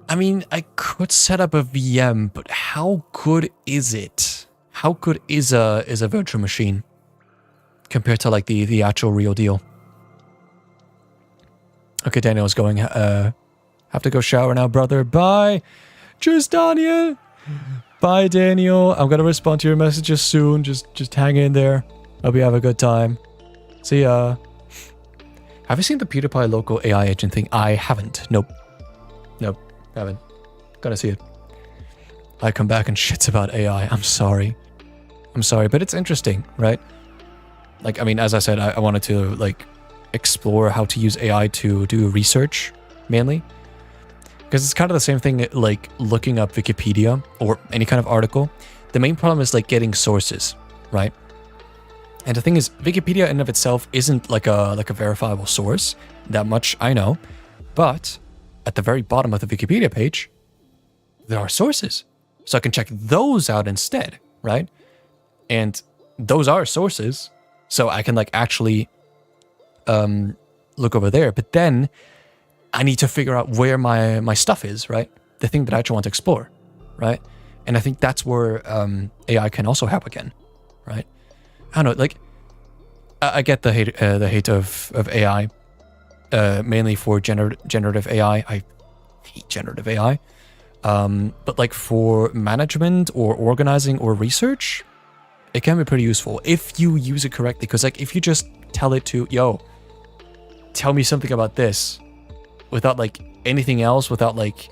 I mean, I could set up a VM, but how good is it? How good is a virtual machine compared to like the actual real deal? Okay, Daniel's going. Have to go shower now, brother. Bye. Cheers, Daniel. Bye, Daniel. I'm gonna respond to your messages soon. Just hang in there. Hope you have a good time. See ya. Have you seen the PewDiePie local AI agent thing? I haven't. Nope, haven't. Gotta see it. I come back and shits about AI. I'm sorry, but it's interesting, right? Like, I mean, as I said, I wanted to like explore how to use AI to do research mainly, because it's kind of the same thing like looking up Wikipedia or any kind of article. The main problem is like getting sources, right? And the thing is, Wikipedia in and of itself isn't like a verifiable source. That much I know. But at the very bottom of the Wikipedia page, there are sources. So I can check those out instead, right? And those are sources. So I can like actually look over there. But then I need to figure out where my stuff is, right? The thing that I actually want to explore, right? And I think that's where AI can also help again, right? I don't know, like, I get the hate of AI, mainly for generative AI. I hate generative AI. But like for management or organizing or research, it can be pretty useful if you use it correctly. Because like if you just tell it to, yo, tell me something about this, without like anything else, without like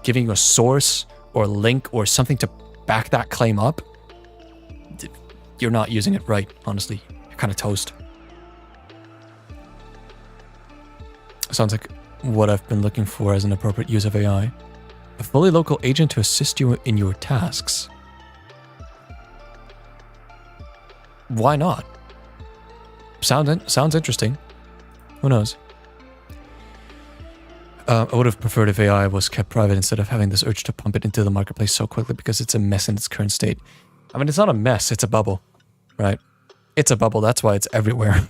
giving you a source or a link or something to back that claim up, you're not using it right, honestly. You're kind of toast. Sounds like what I've been looking for as an appropriate use of AI. A fully local agent to assist you in your tasks. Why not? Sounds interesting. Who knows? I would have preferred if AI was kept private instead of having this urge to pump it into the marketplace so quickly because it's a mess in its current state. I mean, it's not a mess, it's a bubble, right? It's a bubble, that's why it's everywhere.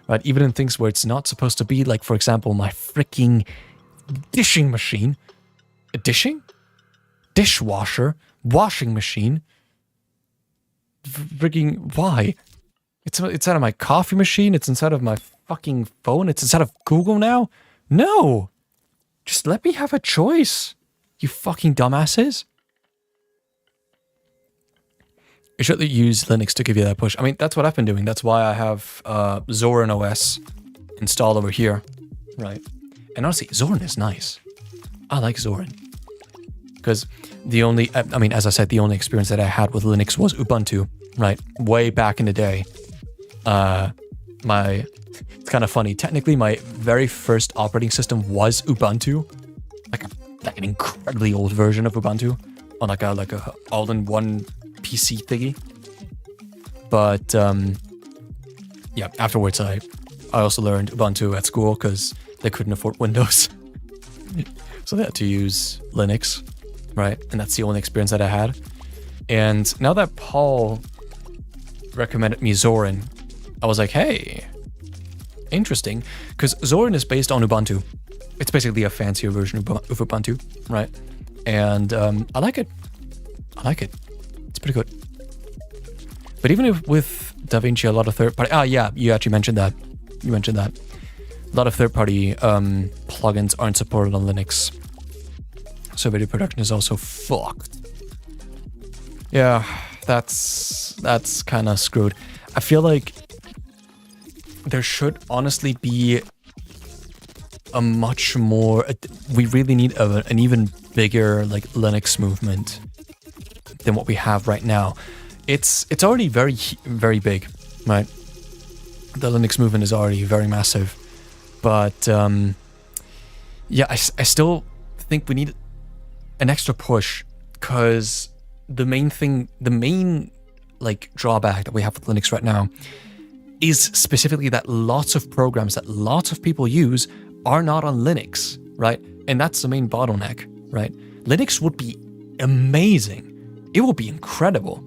Right? Even in things where it's not supposed to be, like, for example, my freaking dishing machine. Dishing? Dishwasher? Washing machine? Freaking, why? It's inside of my coffee machine, it's inside of my fucking phone, it's inside of Google now? No! Just let me have a choice, you fucking dumbasses. You should use Linux to give you that push. I mean, that's what I've been doing. That's why I have Zorin OS installed over here, right? And honestly, Zorin is nice. I like Zorin. Because the only, I mean, as I said, the only experience that I had with Linux was Ubuntu, right? Way back in the day. It's kind of funny. Technically, my very first operating system was Ubuntu. Like an incredibly old version of Ubuntu. On like a all-in-one PC thingy. But yeah, afterwards I also learned Ubuntu at school because they couldn't afford Windows. So they had to use Linux, right? And that's the only experience that I had. And now that Paul recommended me Zorin, I was like, hey, interesting. Because Zorin is based on Ubuntu, It's basically a fancier version of Ubuntu, right? And I like it. I like it. It's pretty good. But even if with DaVinci, a lot of third-party... Ah, yeah, you actually mentioned that. You mentioned that. A lot of third-party plugins aren't supported on Linux. So video production is also fucked. Yeah, that's kind of screwed. I feel like there should honestly be a much more... We really need an even bigger like Linux movement than what we have right now. It's already very, very big, right? The Linux movement is already very massive. But yeah, I still think we need an extra push, because the main like drawback that we have with Linux right now is specifically that lots of programs that lots of people use are not on Linux, right? And that's the main bottleneck, right? Linux would be amazing. It would be incredible.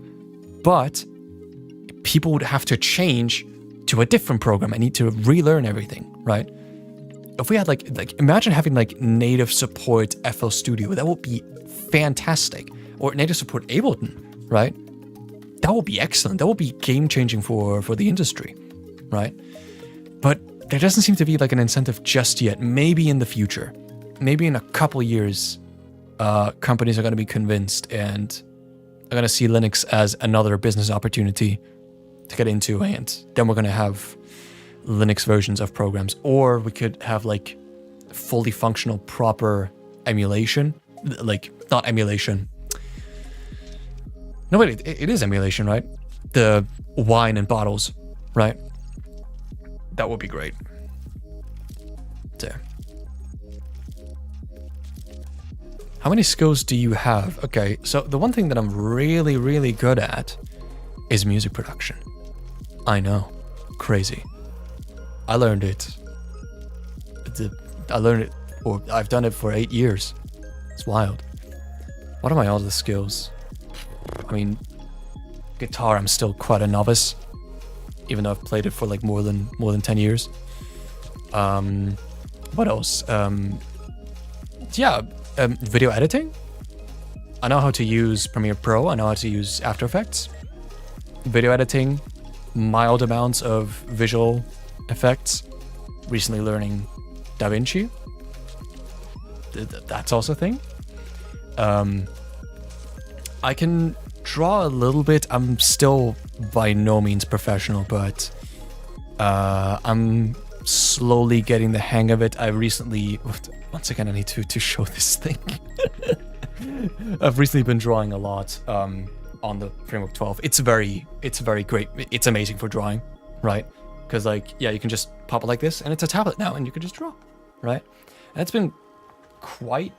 But people would have to change to a different program and need to relearn everything, right? If we had like imagine having like native support FL Studio, that would be fantastic. Or native support Ableton, right? That would be excellent. That would be game changing for the industry, right? But there doesn't seem to be like an incentive just yet. Maybe in the future, maybe in a couple years, companies are going to be convinced and are going to see Linux as another business opportunity to get into, and then we're going to have Linux versions of programs, or we could have like fully functional proper emulation, like not emulation. No, wait, it is emulation, right? The wine and bottles, right? That would be great. There. How many skills do you have? Okay, so the one thing that I'm really, really good at is music production. I know, crazy. I learned it. Or I've done it for 8 years. It's wild. What are my other skills? I mean, guitar, I'm still quite a novice, even though I've played it for like more than 10 years. What else? Video editing. I know how to use Premiere Pro. I know how to use After Effects. Video editing, mild amounts of visual effects. Recently learning DaVinci. That's also a thing. I can draw a little bit. I'm still by no means professional, but I'm slowly getting the hang of it. I recently, once again, I need to show this thing. I've recently been drawing a lot on the Framework 12. It's very great. It's amazing for drawing, right? Because like, yeah, you can just pop it like this, and it's a tablet now, and you can just draw, right? And it's been quite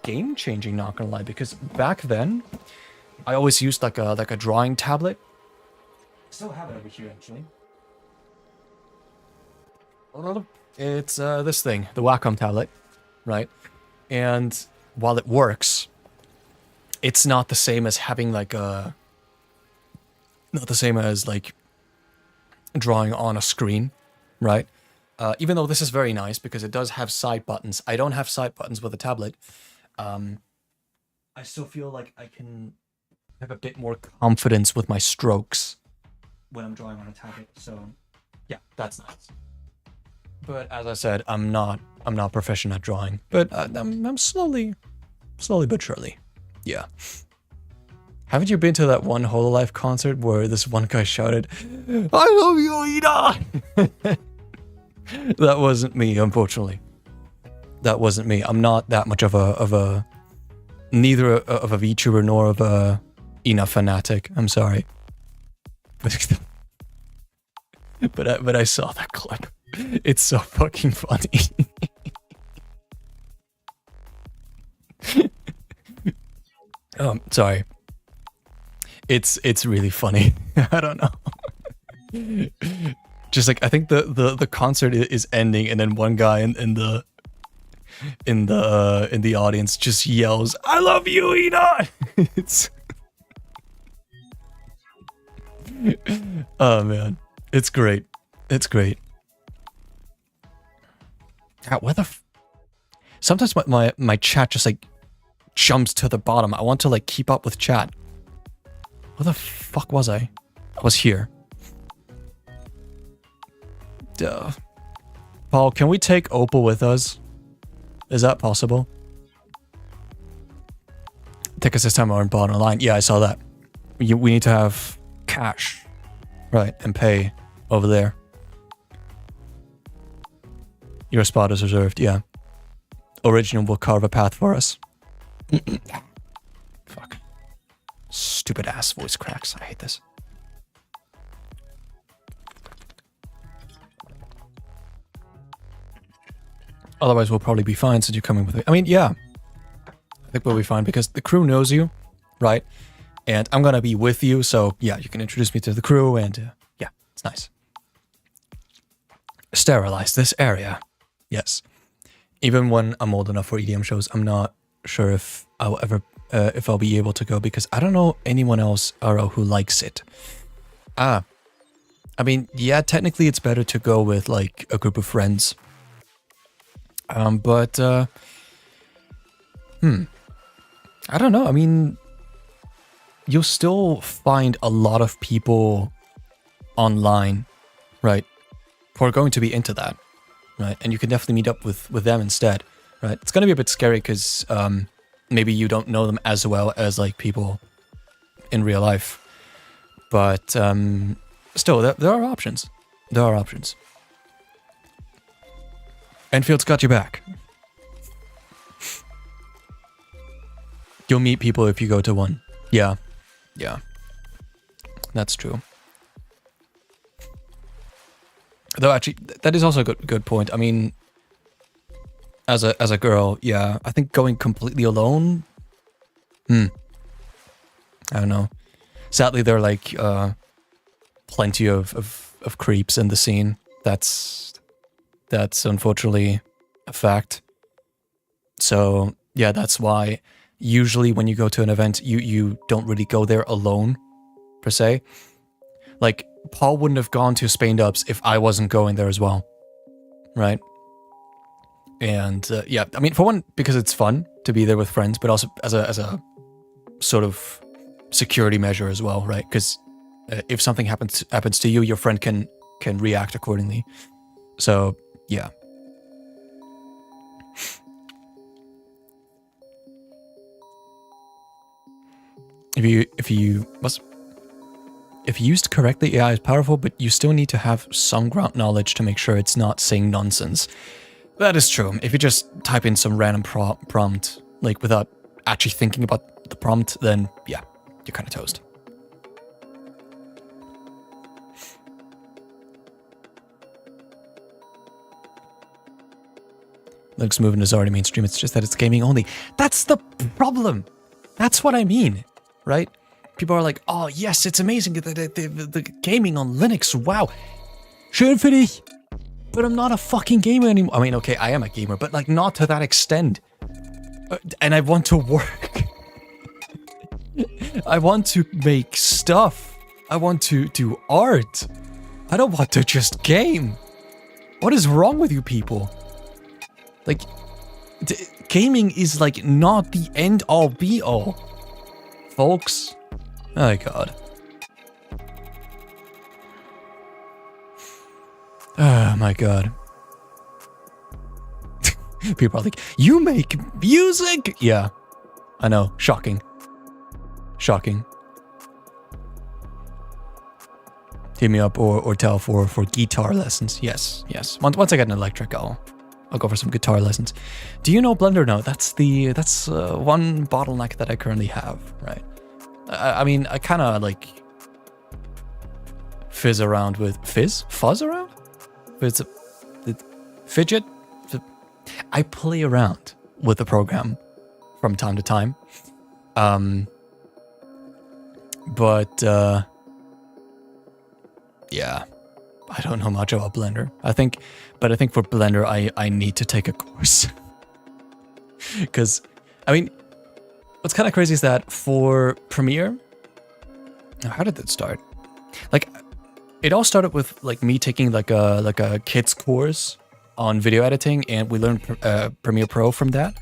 game-changing, not gonna lie, because back then, I always used like a drawing tablet. I still have it over here, actually. It's this thing, the Wacom tablet, right? And while it works, it's not the same as having like not the same as like drawing on a screen, right? Even though this is very nice because it does have side buttons. I don't have side buttons with a tablet. I still feel like I can have a bit more confidence with my strokes when I'm drawing on a tablet. So yeah, that's nice. But as I said, I'm not proficient at drawing, but I'm slowly but surely. Yeah. Haven't you been to that one Hololive concert where this one guy shouted, "I love you, Ida"? That wasn't me, unfortunately. That wasn't me. I'm not that much of a neither of a VTuber nor of a Ina fanatic. I'm sorry. But I saw that clip. It's so fucking funny. Sorry. It's really funny. I don't know. Just like, I think the concert is ending, and then one guy in the audience just yells, "I love you, Ina!" It's oh man, it's great. It's great. Where the Sometimes my chat just like jumps to the bottom. I want to like keep up with chat. Where the fuck was I? I was here. Duh. Paul, can we take Opal with us? Is that possible? Take us this time on bottom line. Yeah, I saw that. We need to have cash. Right, and pay over there. Your spot is reserved, yeah. Original will carve a path for us. Fuck. Stupid ass voice cracks. I hate this. Otherwise, we'll probably be fine since you're coming with me. I mean, yeah. I think we'll be fine because the crew knows you, right? And I'm gonna be with you, so yeah, you can introduce me to the crew and yeah, it's nice. Sterilize this area. Yes. Even when I'm old enough for EDM shows, I'm not sure if I'll ever, if I'll be able to go because I don't know anyone else, Aro, who likes it. I mean, yeah, technically it's better to go with like a group of friends. But I don't know. I mean, you'll still find a lot of people online, right, who are going to be into that, right? And you can definitely meet up with them instead, right? It's going to be a bit scary because maybe you don't know them as well as like people in real life. But still, there are options. There are options. Enfield's got your back. You'll meet people if you go to one. Yeah. Yeah. That's true. Though actually, that is also a good point. I mean, as a girl, yeah, I think going completely alone, I don't know. Sadly, there are like plenty of creeps in the scene. That's unfortunately a fact. So yeah, that's why usually when you go to an event, you don't really go there alone, per se. Like, Paul wouldn't have gone to Spain Dubs if I wasn't going there as well, right? And yeah, I mean, for one, because it's fun to be there with friends, but also as a sort of security measure as well, right? Because if something happens to you, your friend can react accordingly. So yeah. If you used correctly, AI is powerful, but you still need to have some ground knowledge to make sure it's not saying nonsense. That is true. If you just type in some random prompt, like without actually thinking about the prompt, then yeah, you're kind of toast. Linux movement is already mainstream, it's just that it's gaming only. That's the problem! That's what I mean, right? People are like, oh yes, it's amazing, the gaming on Linux, wow. Schön für dich! But I'm not a fucking gamer anymore. I mean, okay, I am a gamer, but like not to that extent. And I want to work. I want to make stuff. I want to do art. I don't want to just game. What is wrong with you people? Like, gaming is like not the end all be all, folks. Oh god. Oh my god. People are like, you make music? Yeah, I know. Shocking. Shocking. Hit me up or tell for guitar lessons. Yes, yes. Once I get an electric, I'll go for some guitar lessons. Do you know Blender now? That's one bottleneck that I currently have, right? I mean, I kind of like fuzz around with fuzz around? Fidget? I play around with the program from time to time. But yeah, I don't know much about Blender. I think for Blender, I need to take a course. Because, I mean, what's kind of crazy is that for Premiere, how did that start? Like, it all started with like me taking like a kids course on video editing, and we learned Premiere Pro from that.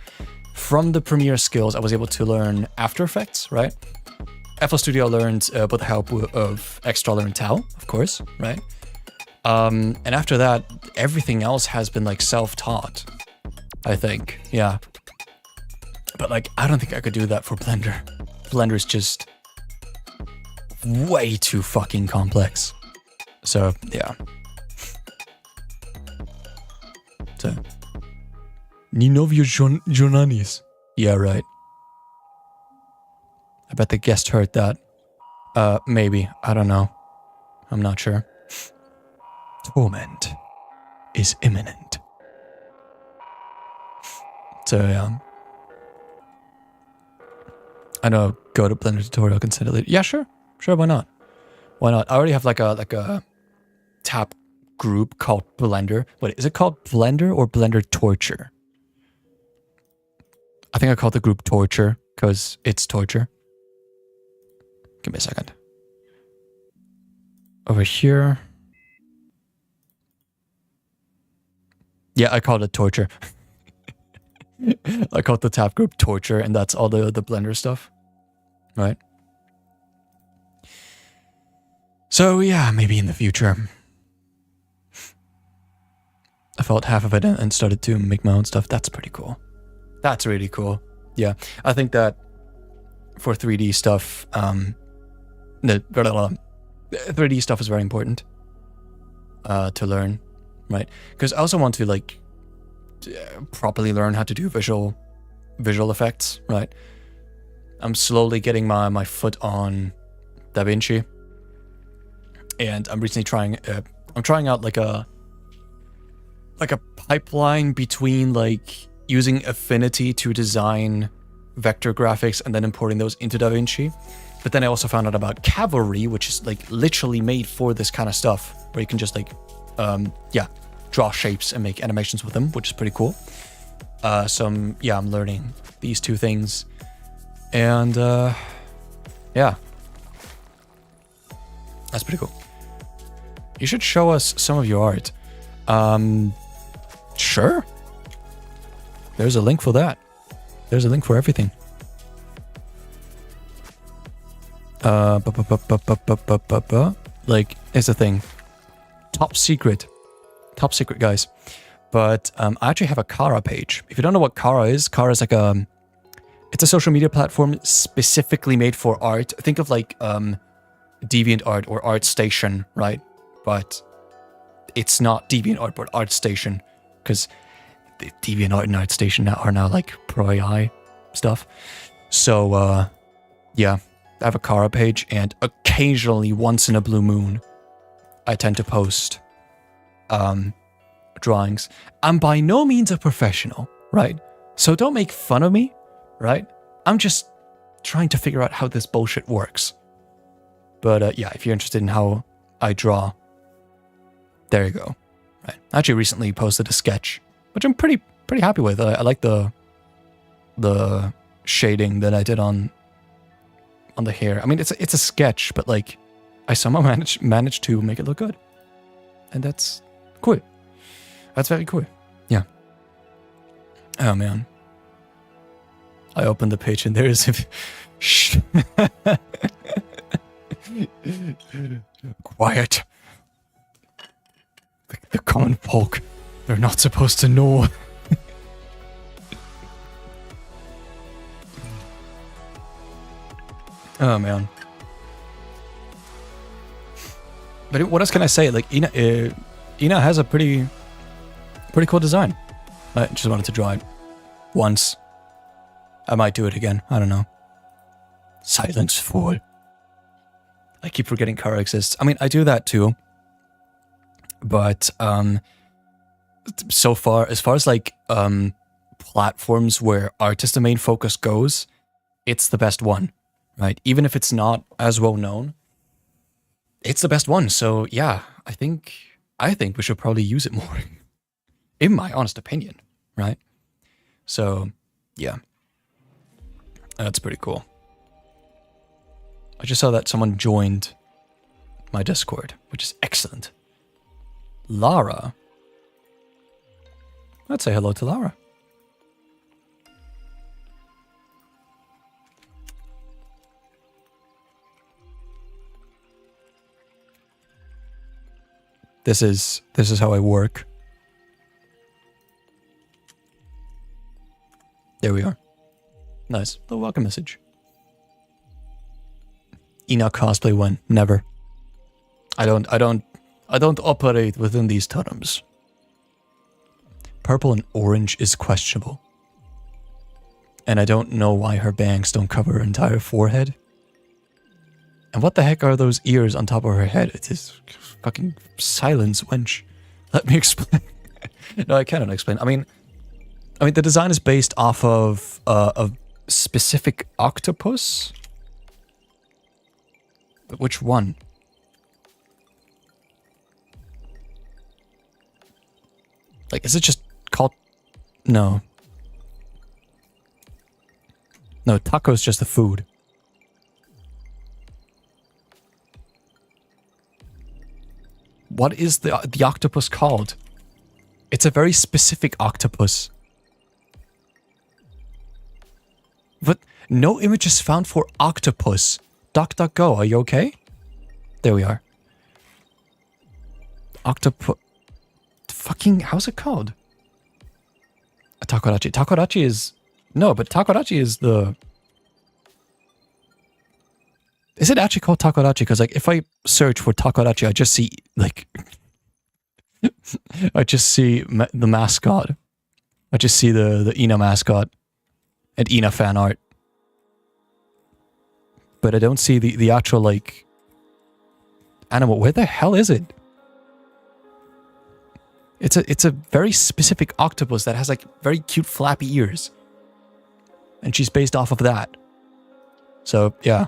From the Premiere skills, I was able to learn After Effects, right? FL Studio learned with the help of Extra learned Tau, of course, right? And after that, everything else has been like self-taught, I think, yeah. But like, I don't think I could do that for Blender. Blender is just way too fucking complex. So, yeah. So, Ninovio Jonanis. Yeah, right. I bet the guest heard that. Maybe. I don't know. I'm not sure. Torment is imminent. So, yeah. I know, go to Blender tutorial, consider it. Yeah, sure. Sure, why not? Why not? I already have like a tab group called Blender. Wait, is it called Blender or Blender Torture? I think I called the group Torture because it's torture. Give me a second. Over here. Yeah, I called it Torture. I called the tab group Torture, and that's all the Blender stuff. Right? So, yeah, maybe in the future. I felt half of it and started to make my own stuff. That's pretty cool. That's really cool. Yeah, I think that for 3D stuff, the 3D stuff is very important to learn, right? Because I also want to like properly learn how to do visual effects, right? I'm slowly getting my foot on DaVinci, and I'm recently trying out like a pipeline between like using Affinity to design vector graphics and then importing those into DaVinci. But then I also found out about Cavalry, which is like literally made for this kind of stuff, where you can just like, draw shapes and make animations with them, which is pretty cool. So I'm learning these two things, and yeah, that's pretty cool. You should show us some of your art. Sure. There's a link for that. There's a link for everything. Like, it's a thing. Top secret, guys. But I actually have a Kara page. If you don't know what Kara is like it's a social media platform specifically made for art. Think of like DeviantArt or ArtStation, right? But it's not DeviantArt, but ArtStation, because the DeviantArt and ArtStation are now like pro AI stuff. So yeah, I have a Kara page, and occasionally, once in a blue moon, I tend to post drawings. I'm by no means a professional, right? So don't make fun of me, right? I'm just trying to figure out how this bullshit works. But yeah, if you're interested in how I draw, there you go. Right. I actually recently posted a sketch, which I'm pretty happy with. I like the shading that I did on the hair. I mean, it's a sketch, but like I somehow managed to make it look good, and that's cool. That's very cool. Yeah. Oh man. I opened the page and there is a shh. Quiet. The common folk, they're not supposed to know. Oh man. But what else can I say? Like Ina has a pretty cool design. I just wanted to draw it once. I might do it again. I don't know. Silence fool. I keep forgetting Kara exists. I mean, I do that too. But so far, as far as like platforms where art is the main focus goes, it's the best one, right? Even if it's not as well known, it's the best one. So yeah, I think we should probably use it more, in my honest opinion, right? So yeah, that's pretty cool. I just saw that someone joined my Discord, which is excellent. Lara. Let's say hello to Laura. This is how I work. There we are. Nice. The welcome message. Enoch cosplay when? Never. I don't operate within these terms. Purple and orange is questionable. And I don't know why her bangs don't cover her entire forehead. And what the heck are those ears on top of her head? It is fucking silence, wench. Let me explain. No, I cannot explain. I mean, the design is based off of a specific octopus. But which one? Like, is it just called... No. No, taco's just the food. What is the octopus called? It's a very specific octopus. But no images found for octopus. DuckDuckGo, are you okay? There we are. Octopus... Fucking... How's it called? A takorachi. Takorachi is... No, but takorachi is the... Is it actually called takorachi? Because, like, if I search for takorachi, I just see, like... I just see the mascot. I just see the Ina mascot. And Ina fan art. But I don't see the actual, like... animal. Where the hell is it? It's a very specific octopus that has, like, very cute flappy ears. And she's based off of that. So, yeah.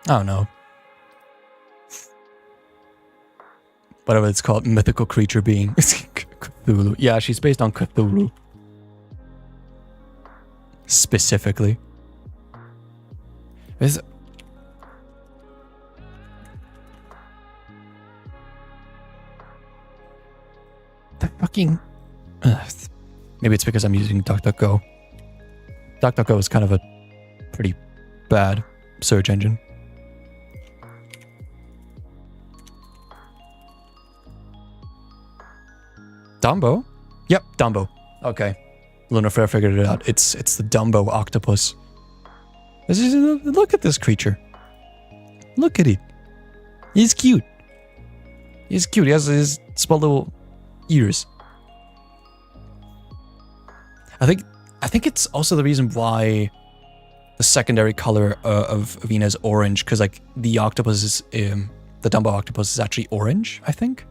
I don't know. Whatever it's called, mythical creature being. Cthulhu. Yeah, she's based on Cthulhu. Specifically. Is the fucking... maybe it's because I'm using DuckDuckGo. DuckDuckGo is kind of a pretty bad search engine. Dumbo? Yep, Dumbo. Okay. Luna Fair figured it out. It's the Dumbo octopus. Look at this creature. Look at it. He's cute. He's cute. He has his small little ears. I think it's also the reason why the secondary color of Ina is orange, because, like, the octopus is the Dumbo octopus is actually orange, I think.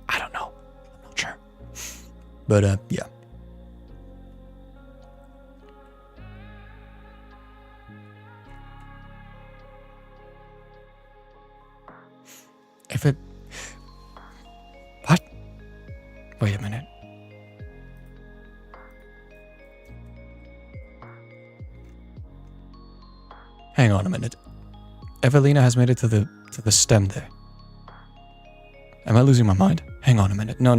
I don't know. I'm not sure. But yeah. If it... What? Wait a minute. Hang on a minute. Evelina has made it to the stem there. Am I losing my mind? Hang on a minute. No.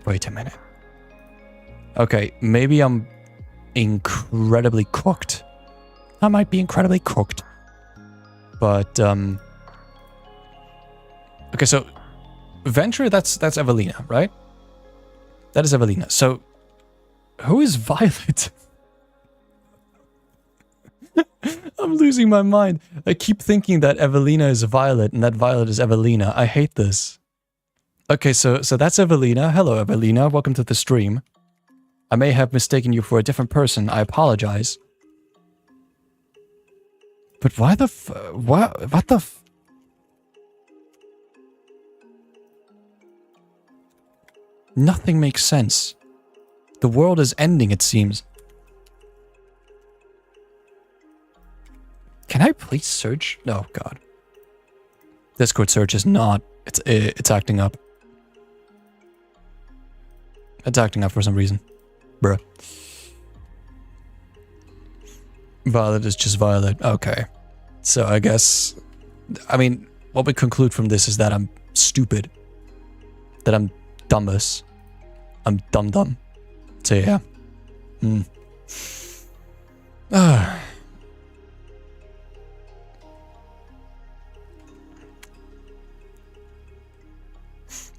Wait a minute. Okay, maybe I'm incredibly cooked. I might be incredibly cooked. But, okay, so... Venture, that's Evelina, right? That is Evelina. So, who is Violet? I'm losing my mind. I keep thinking that Evelina is Violet and that Violet is Evelina. I hate this. Okay, so that's Evelina. Hello, Evelina. Welcome to the stream. I may have mistaken you for a different person. I apologize. But why the what the Nothing makes sense. The world is ending, it seems. Can I please search? No, God. Discord search is not... It's acting up. It's acting up for some reason. Bruh. Violet is just Violet. Okay. So I guess... I mean, what we conclude from this is that I'm stupid. That I'm dumbass. I'm dumb. So yeah.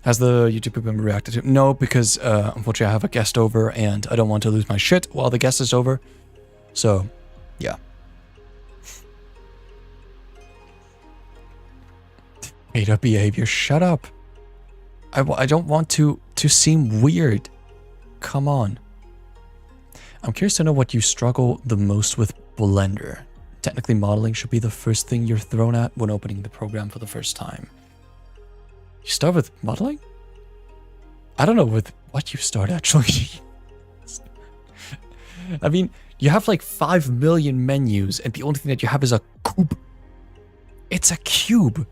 Has the YouTube been reacted to? No, because unfortunately I have a guest over and I don't want to lose my shit while the guest is over. So, yeah. Beta behavior, shut up. I don't want to seem weird. Come on. I'm curious to know what you struggle the most with Blender. Technically, modeling should be the first thing you're thrown at when opening the program for the first time. You start with modeling? I don't know with what you start, actually. I mean, you have like 5 million menus, and the only thing that you have is a cube. It's a cube.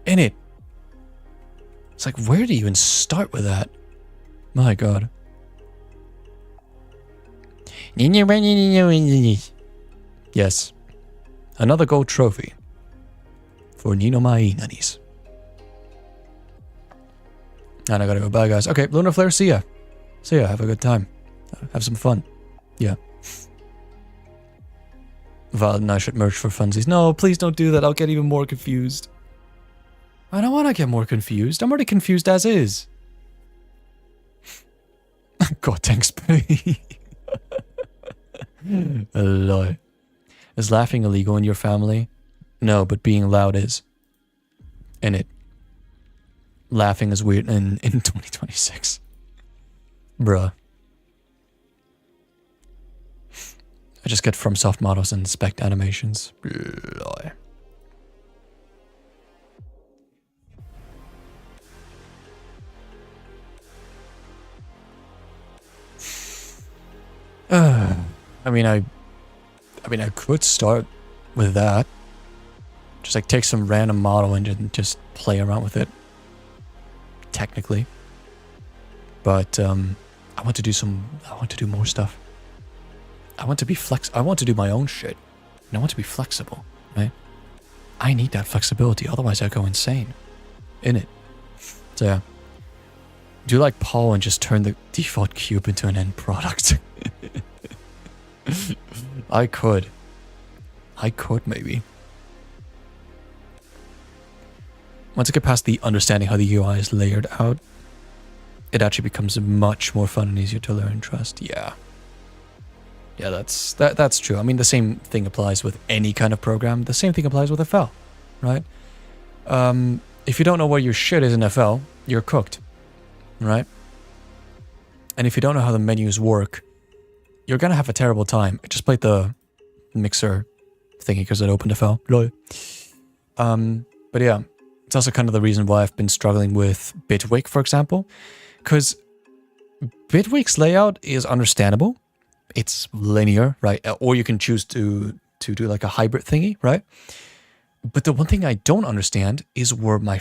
In it. It's like, where do you even start with that? My god. Yes. Another gold trophy. For Nino Mai Nanis. And I gotta go. Bye, guys. Okay, Lunar Flare, see ya. See ya. Have a good time. Have some fun. Yeah. Val and I should merge for funsies. No, please don't do that. I'll get even more confused. I don't want to get more confused. I'm already confused as is. God, thanks, Pay. Lol. Is laughing illegal in your family? No, but being loud is. In it. Laughing is weird in 2026. Bruh. I just get from soft models and inspect animations. Lol. I mean, I could start with that. Just like take some random model and just play around with it. Technically. But I want to do more stuff. I want to be I want to do my own shit. And I want to be flexible, right? I need that flexibility, otherwise I go insane. In it. So yeah. Do like Paul and just turn the default cube into an end product? I could maybe. Once I get past the understanding how the UI is layered out, it actually becomes much more fun and easier to learn and trust. Yeah. Yeah, that's true. I mean, the same thing applies with any kind of program. The same thing applies with FL, right? If you don't know where your shit is in FL, you're cooked, right? And if you don't know how the menus work, you're gonna have a terrible time. I just played the mixer thingy because it opened FL. Lol. But yeah, it's also kind of the reason why I've been struggling with Bitwig, for example, because Bitwig's layout is understandable. It's linear, right? Or you can choose to do like a hybrid thingy, right? But the one thing I don't understand is where my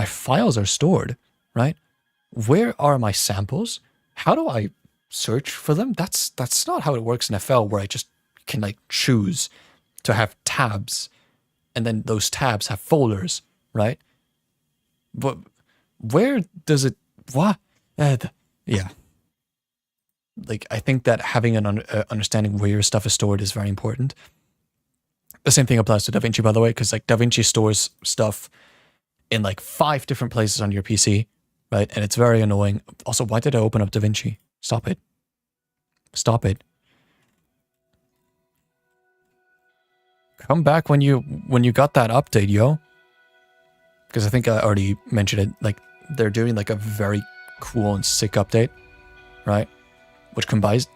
files are stored, right? Where are my samples? How do I search for them? That's not how it works in FL, where I just can like choose to have tabs, and then those tabs have folders, right? But where does it? What? Yeah. Like, I think that having an understanding where your stuff is stored is very important. The same thing applies to DaVinci, by the way, because like DaVinci stores stuff in like 5 different places on your PC, right? And it's very annoying. Also, why did I open up DaVinci? Stop it. Stop it. Come back when you got that update, yo. Because I think I already mentioned it. Like, they're doing like a very cool and sick update, right? Which combines,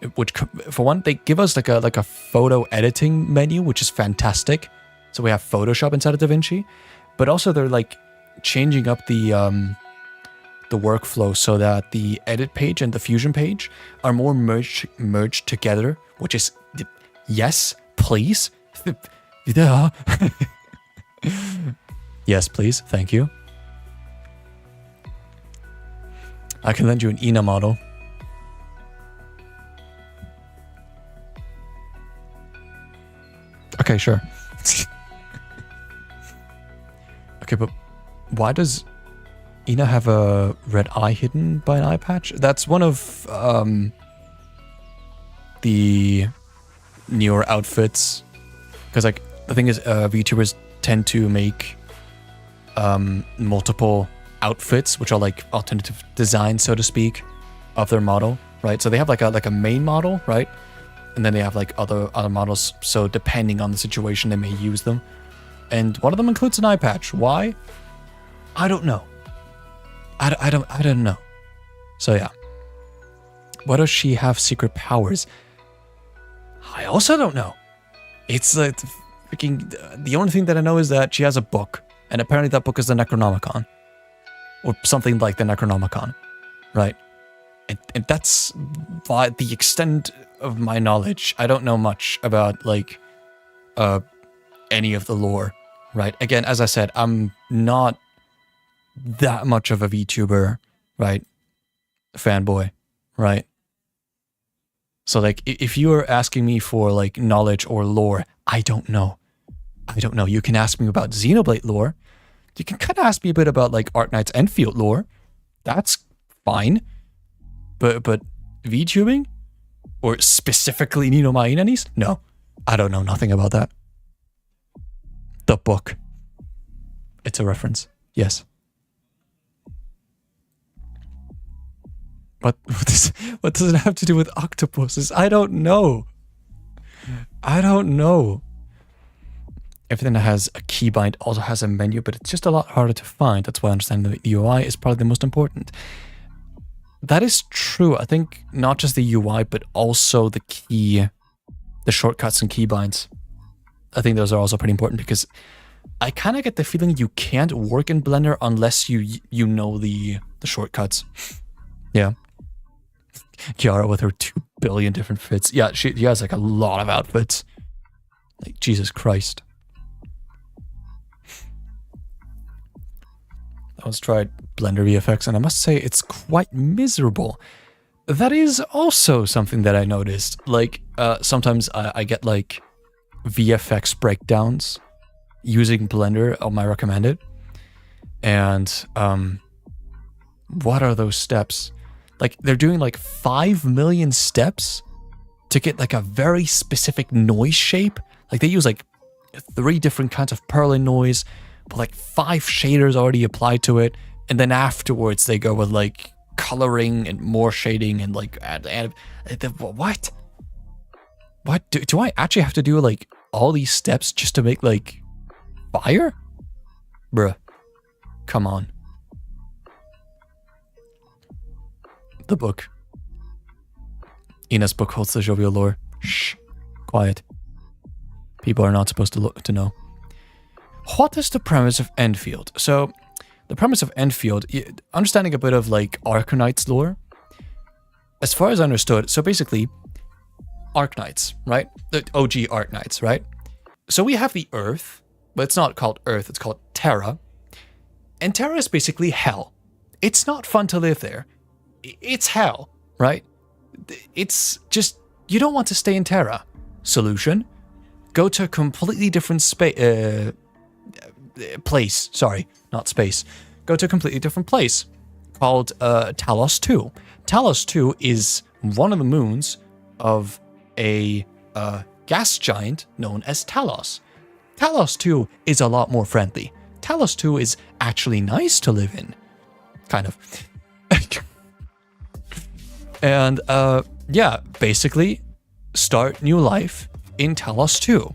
for one, they give us like a photo editing menu, which is fantastic. So we have Photoshop inside of DaVinci, but also they're like changing up the workflow so that the edit page and the fusion page are more merged together, which is, yes, please. Yeah. Yes, please. Thank you. I can lend you an Ina model. Okay, sure. Why does Ina have a red eye hidden by an eye patch? That's one of the newer outfits. Because like the thing is, VTubers tend to make multiple outfits, which are like alternative designs, so to speak, of their model, right? So they have like a main model, right? And then they have like other models. So depending on the situation, they may use them. And one of them includes an eye patch. Why? I don't know. I don't know. So yeah. Why does she have secret powers? I also don't know. It's like freaking. The only thing that I know is that she has a book, and apparently that book is the Necronomicon, or something like the Necronomicon, right? And that's by the extent of my knowledge. I don't know much about like any of the lore, right? Again, as I said, I'm not that much of a VTuber, right? Fanboy, right? So like, if you are asking me for like knowledge or lore, I don't know. You can ask me about Xenoblade lore. You can kind of ask me a bit about like Arknight's Enfield lore. That's fine. But VTubing? Or specifically Ni no Ma Inanis? No. I don't know nothing about that. The book. It's a reference. Yes. What does it have to do with octopuses? I don't know. Everything that has a keybind also has a menu, but it's just a lot harder to find. That's why understanding the UI is probably the most important. That is true. I think not just the UI, but also the shortcuts and keybinds. I think those are also pretty important because I kind of get the feeling you can't work in Blender unless you know the shortcuts. Yeah. Kiara with her 2 billion different fits. Yeah, she has like a lot of outfits. Like, Jesus Christ. I once tried Blender VFX and I must say it's quite miserable. That is also something that I noticed. Like, sometimes I get like VFX breakdowns using Blender on my recommended. And what are those steps? Like, they're doing like 5 million steps to get like a very specific noise shape. Like, they use like 3 different kinds of Perlin noise, but like 5 shaders already applied to it. And then afterwards they go with like coloring and more shading and like what? What do I actually have to do like all these steps just to make like fire? Bruh. Come on. The book. Ina's book holds the jovial lore. Shh. Quiet. People are not supposed to know. What is the premise of Enfield? So, the premise of Enfield, understanding a bit of like Arknight's lore. As far as I understood, so basically, Arknights, right? The OG Arknights, right? So we have the Earth, but it's not called Earth, it's called Terra. And Terra is basically hell. It's not fun to live there. It's hell, right? It's just, you don't want to stay in Terra. Solution? Go to a completely different place. Sorry, not space. Go to a completely different place called Talos 2. Talos 2 is one of the moons of a gas giant known as Talos. Talos 2 is a lot more friendly. Talos 2 is actually nice to live in. Kind of. And yeah, basically start new life in Talos 2.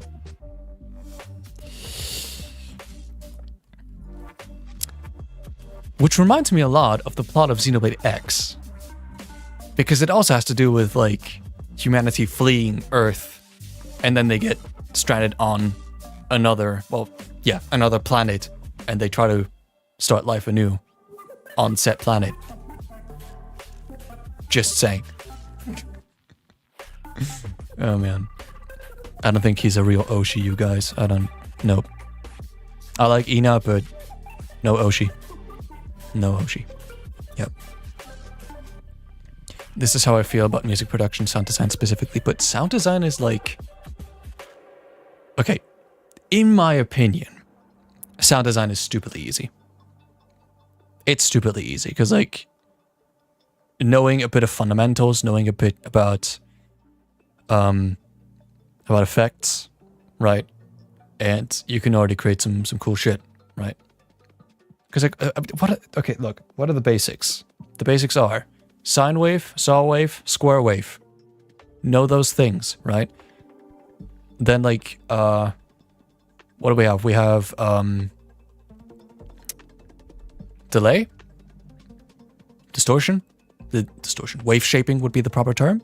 Which reminds me a lot of the plot of Xenoblade X. Because it also has to do with like humanity fleeing Earth and then they get stranded on another planet and they try to start life anew on said planet. Just saying. Oh man. I don't think he's a real Oshi, you guys. Nope. I like Ina, but no Oshi. No Oshi. Yep. This is how I feel about music production, sound design specifically, but sound design is like... Okay, in my opinion, sound design is stupidly easy. it's stupidly easy because like knowing a bit of fundamentals, knowing a bit about effects, right? And you can already create some cool shit, right? Because like okay, look, what are the basics? The basics are sine wave, saw wave, square wave. Know those things, right? Then like what do we have? We have delay, distortion. The distortion, wave shaping would be the proper term.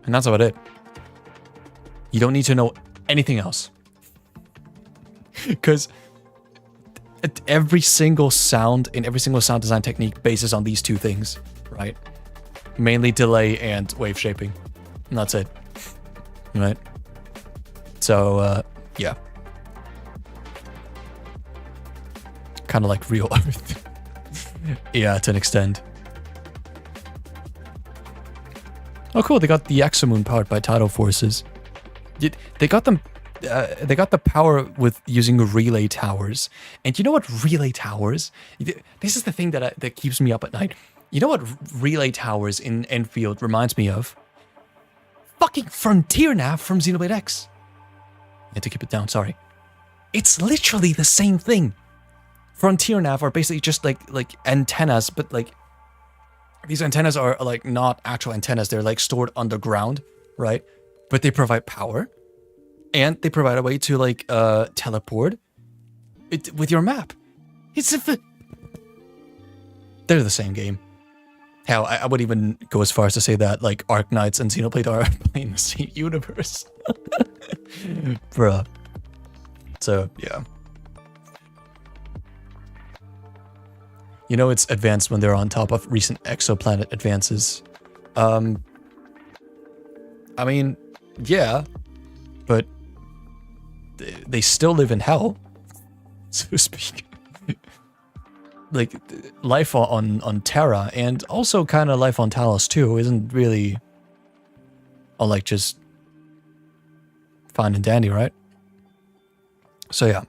And that's about it. You don't need to know anything else. Because every single sound in every single sound design technique bases on these two things, right? Mainly delay and wave shaping. And that's it. Right? So, yeah. Kind of like real Earth. Yeah, to an extent. Oh, cool! They got the exomoon powered by tidal forces. They got them. They got the power with using relay towers. And you know what relay towers? This is the thing that keeps me up at night. You know what relay towers in Enfield reminds me of? Fucking Frontier Nav from Xenoblade X. I had to keep it down. Sorry. It's literally the same thing. Frontier Nav are basically just like antennas, but like these antennas are like not actual antennas. They're like stored underground, right? But they provide power, and they provide a way to like teleport it with your map. They're the same game. Hell, I would even go as far as to say that like Arknights and Xenoblade are playing the same universe. Bruh. So yeah. You know it's advanced when they're on top of recent exoplanet advances. I mean, yeah, but they still live in hell, so to speak. Like, life on Terra, and also kind of life on Talos too, isn't really all like just fine and dandy, right? So yeah.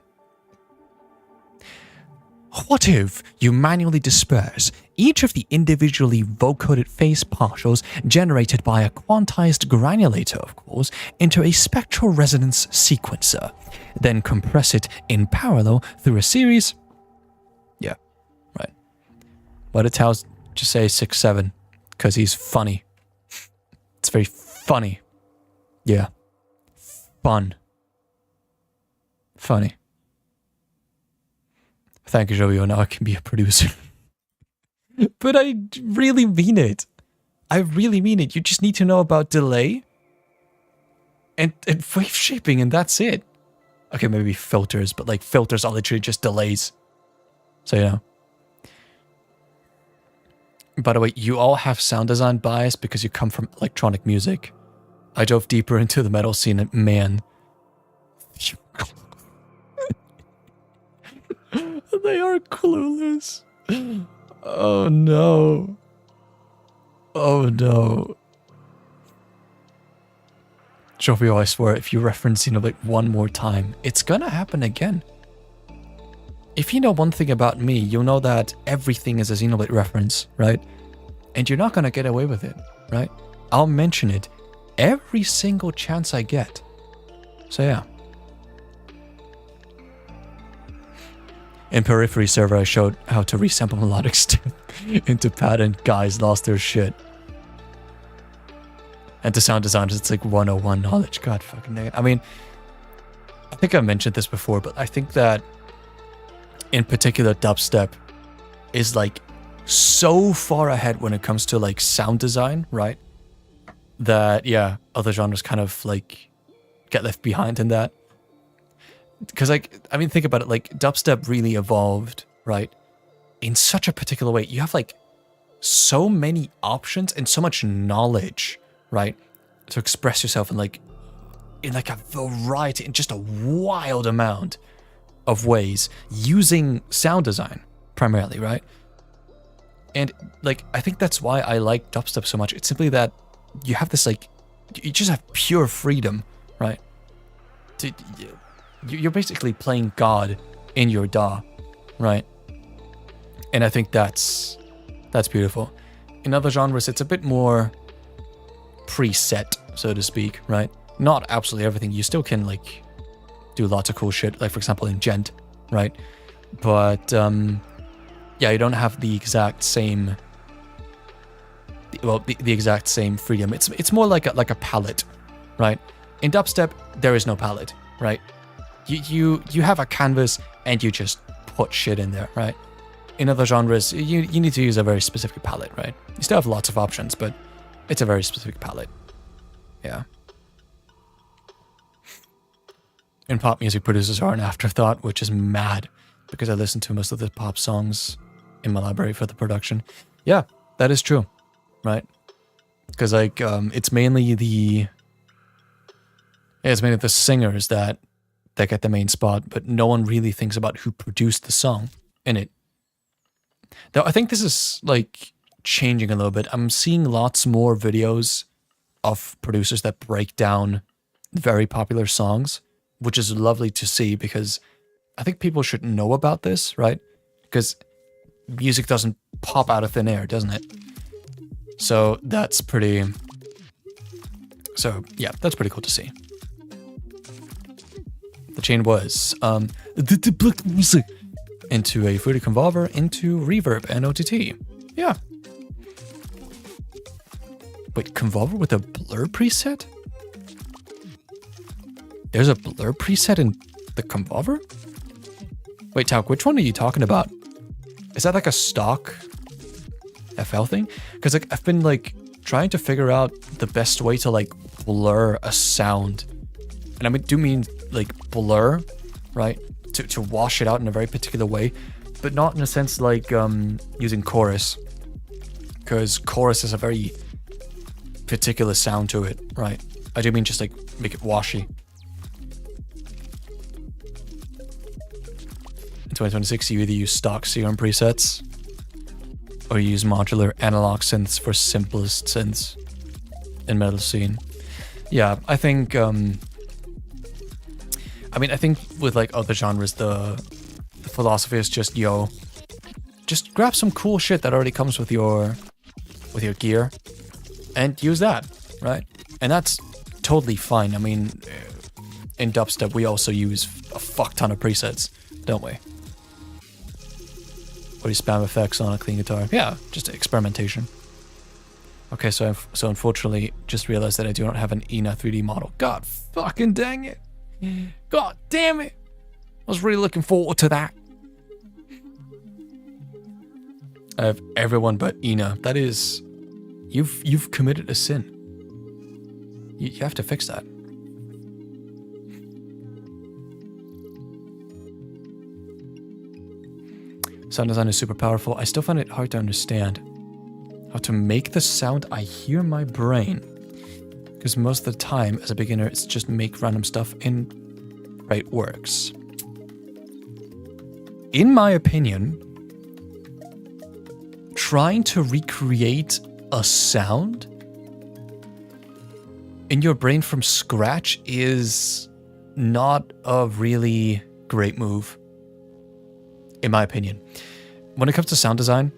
What if you manually disperse each of the individually vocoded phase partials generated by a quantized granulator, of course, into a spectral resonance sequencer, then compress it in parallel through a series? Yeah, right. Why did Taos just say 6-7? Because he's funny. It's very funny. Yeah. Fun. Funny. Thank you, Joey. Now I can be a producer. But I really mean it. I really mean it. You just need to know about delay and wave shaping, and that's it. Okay, maybe filters, but like filters are literally just delays. So, you know. By the way, you all have sound design bias because you come from electronic music. I dove deeper into the metal scene and man. They are clueless. Oh no. Oh no. Jovio, I swear, if you reference Xenoblade one more time, it's gonna happen again. If you know one thing about me, you'll know that everything is a Xenoblade reference, right? And you're not gonna get away with it, right? I'll mention it every single chance I get. So yeah. In Periphery server, I showed how to resample melodics into pad, and guys lost their shit. And to sound designers, it's like 101 knowledge. God fucking dang it. I mean, I think I mentioned this before, but I think that in particular, dubstep is like so far ahead when it comes to like sound design, right? That, yeah, other genres kind of like get left behind in that. Because, like, I mean, think about it, like, dubstep really evolved, right? In such a particular way. You have, like, so many options and so much knowledge, right? To express yourself in, like a variety, in just a wild amount of ways, using sound design, primarily, right? And, like, I think that's why I like dubstep so much. It's simply that you have this, like, you just have pure freedom, right? you're basically playing God in your DAW, right? And I think that's beautiful. In other genres, it's a bit more preset, so to speak, right? Not absolutely everything. You still can like do lots of cool shit, like for example in Gent, right? But yeah, you don't have the exact same. Well, the exact same freedom. It's more like a palette, right? In dubstep, there is no palette, right? You have a canvas and you just put shit in there, right? In other genres, you need to use a very specific palette, right? You still have lots of options, but it's a very specific palette. Yeah. And pop music producers are an afterthought, which is mad, because I listen to most of the pop songs in my library for the production. Yeah, that is true, right? Because like it's mainly the singers that get the main spot, but no one really thinks about who produced the song in it. Though I think this is like changing a little bit. I'm seeing lots more videos of producers that break down very popular songs, which is lovely to see, because I think people should know about this, right? Because music doesn't pop out of thin air, doesn't it? So that's pretty... So yeah, that's pretty cool to see. The chain was into a Fruity Convolver, into Reverb and OTT. Yeah. Wait, Convolver with a blur preset? There's a blur preset in the Convolver? Wait, Tauk, which one are you talking about? Is that like a stock FL thing? Because like I've been like trying to figure out the best way to like blur a sound. And I do mean like blur, right? To wash it out in a very particular way, but not in a sense like using chorus. Because chorus has a very particular sound to it, right? I do mean just like make it washy. In 2026, you either use stock Serum presets or you use modular analog synths for simplest synths in metal scene. Yeah, I think I think with like other genres, the philosophy is just just grab some cool shit that already comes with your gear and use that, right? And that's totally fine. I mean, in dubstep we also use a fuck ton of presets, don't we? Or you spam effects on a clean guitar. Yeah, just experimentation. Okay, so unfortunately, just realized that I do not have an ENA 3D model. God fucking dang it. God damn it. I was really looking forward to that. I have everyone but ENA. That is... You've committed a sin. You have to fix that. Sound design is super powerful. I still find it hard to understand how to make the sound I hear in my brain. Because most of the time, as a beginner, it's just make random stuff and it works. In my opinion, trying to recreate a sound in your brain from scratch is not a really great move, in my opinion. When it comes to sound design,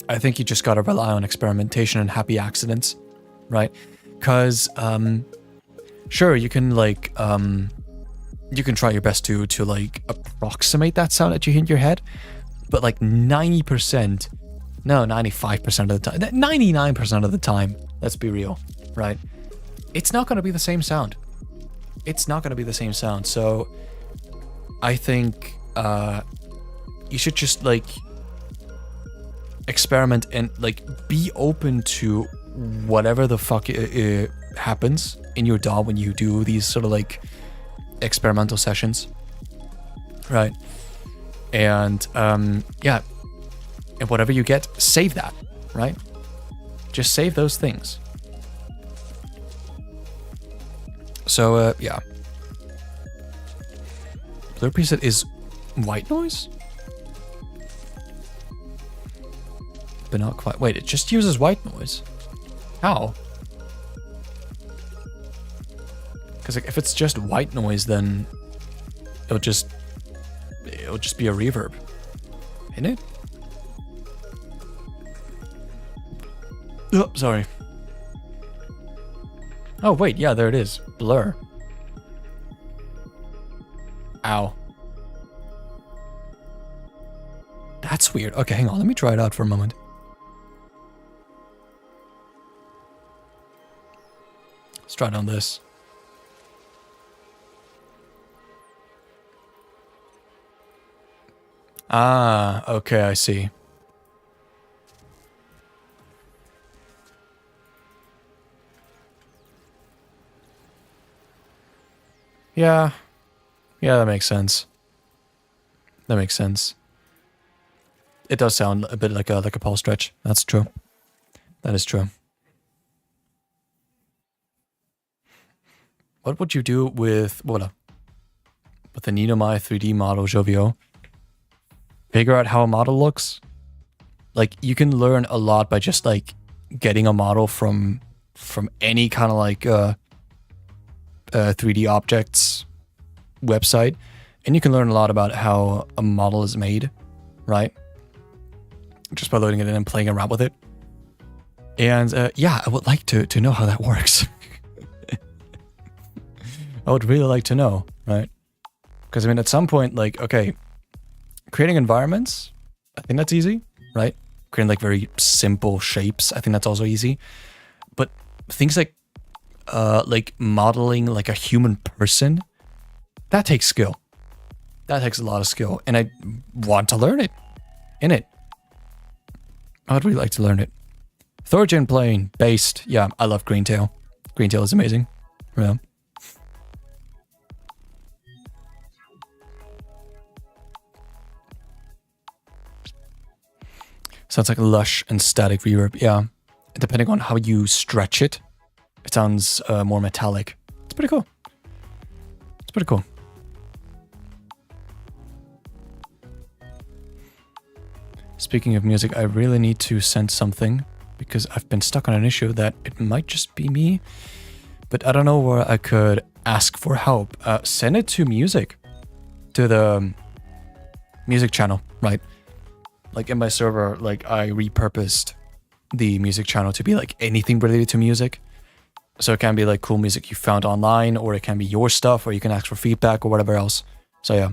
I think you just gotta rely on experimentation and happy accidents, right? Because, sure, you can like, you can try your best to like approximate that sound that you hear in your head, but like 90%, no, 95% of the time, 99% of the time, let's be real, right? It's not gonna be the same sound. It's not gonna be the same sound. So I think you should just like experiment and like be open to whatever the fuck happens in your DAW when you do these sort of like experimental sessions, right? And yeah, and whatever you get, save that, right? Just save those things. So yeah, blur preset is white noise, but not quite. Wait, it just uses white noise. How? Because like, if it's just white noise, then it'll just be a reverb, isn't it? Oh, sorry. Oh wait, yeah, there it is. Blur. Ow. That's weird. Okay, hang on. Let me try it out for a moment. Let's try it on this. Ah, okay, I see. Yeah. Yeah, that makes sense. That makes sense. It does sound a bit like a Paul stretch. That's true. That is true. What would you do with the Ninomai 3D model Jovio? Figure out how a model looks. Like, you can learn a lot by just like getting a model from any kind of like 3D objects website, and you can learn a lot about how a model is made, right? Just by loading it in and playing around with it. And yeah, I would like to know how that works. I would really like to know, right? Because I mean, at some point, like, okay, creating environments, I think that's easy, right? Creating like very simple shapes, I think that's also easy. But things like modeling like a human person, that takes skill. That takes a lot of skill, and I want to learn it. I would really like to learn it. Thorgen plane based, yeah, I love Greentail. Greentail is amazing. Yeah. Sounds like lush and static reverb, yeah. Depending on how you stretch it, it sounds more metallic. It's pretty cool. It's pretty cool. Speaking of music, I really need to send something because I've been stuck on an issue that it might just be me, but I don't know where I could ask for help. Send it to music, to the music channel, right? Like in my server, like I repurposed the music channel to be like anything related to music. So it can be like cool music you found online, or it can be your stuff, or you can ask for feedback or whatever else. So yeah.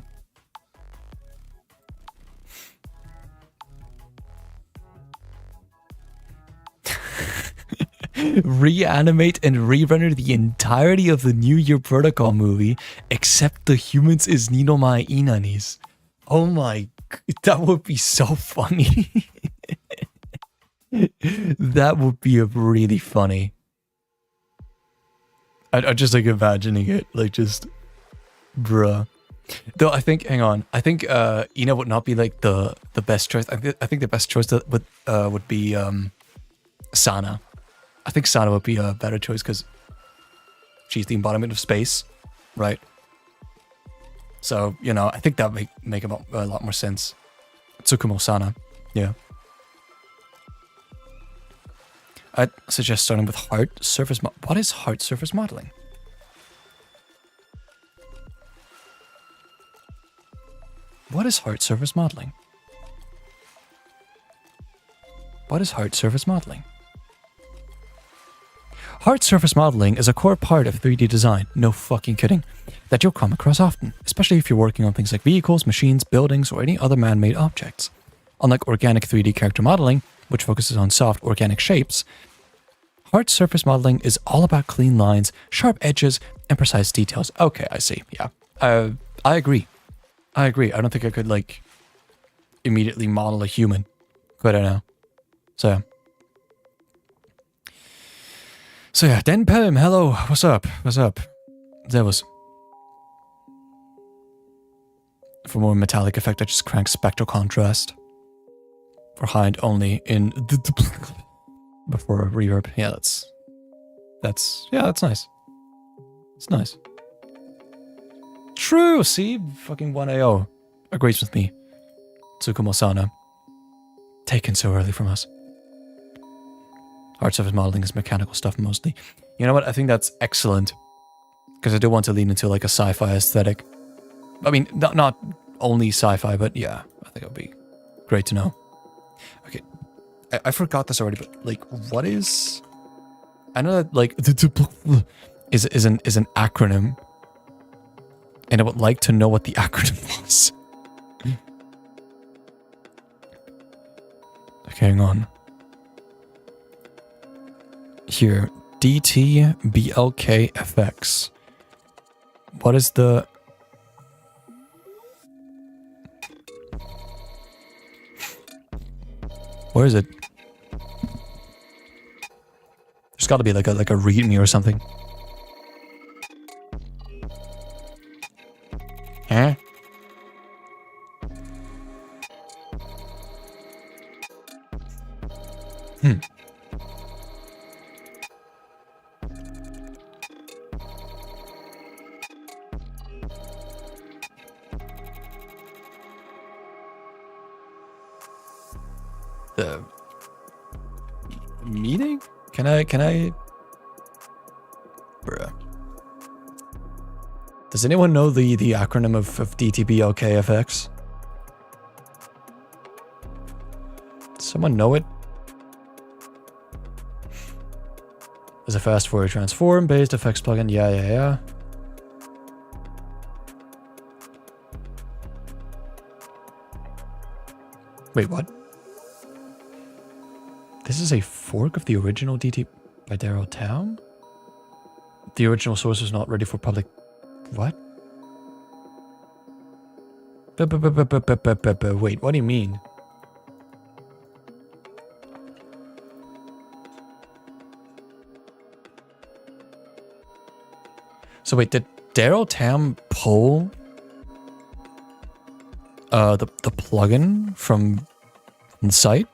Reanimate and rerender the entirety of the New Year Protocol movie, except the humans is Ninomai Inanis. Oh my, that would be so funny. That would be really funny. I just like imagining it, like just, bruh. Though I think, hang on, I think Ina would not be like the best choice. I think the best choice would be Sana. I think Sana would be a better choice because she's the embodiment of space, right? So, you know, I think that would make a lot more sense. Tsukumo Sana, yeah. I'd suggest starting with hard surface what is hard surface modeling? What is hard surface modeling? What is hard surface modeling? Hard surface modeling is a core part of 3D design, no fucking kidding, that you'll come across often, especially if you're working on things like vehicles, machines, buildings, or any other man-made objects. Unlike organic 3D character modeling, which focuses on soft, organic shapes, hard surface modeling is all about clean lines, sharp edges, and precise details. Okay, I see, yeah. I agree. I don't think I could, like, immediately model a human. Could I now? So yeah, Den Pelm, hello, what's up? Servus. For more metallic effect, I just crank spectral contrast. For hide only in before reverb. Yeah, that's nice. It's nice. True, see? Fucking 1AO agrees with me. Tsukumo Sana. Taken so early from us. Hard surface modeling is mechanical stuff mostly. You know what? I think that's excellent. Because I do want to lean into like a sci-fi aesthetic. I mean, not only sci-fi, but yeah, I think it would be great to know. Okay, I forgot this already, but like, what is... I know that like is an acronym, and I would like to know what the acronym was. Okay, hang on. Here, DTBLKFX. What is the... Where is it? There's got to be like a readme or something. Huh? The meeting? Can I? Bruh. Does anyone know the acronym of DTBLKFX? Someone know it? There's a fast Fourier transform based effects plugin. Yeah. Wait, what? This is a fork of the original DT by Daryl Town? The original source is not ready for public... What? Wait, what do you mean? So wait, did Daryl Tam pull the plugin from the site?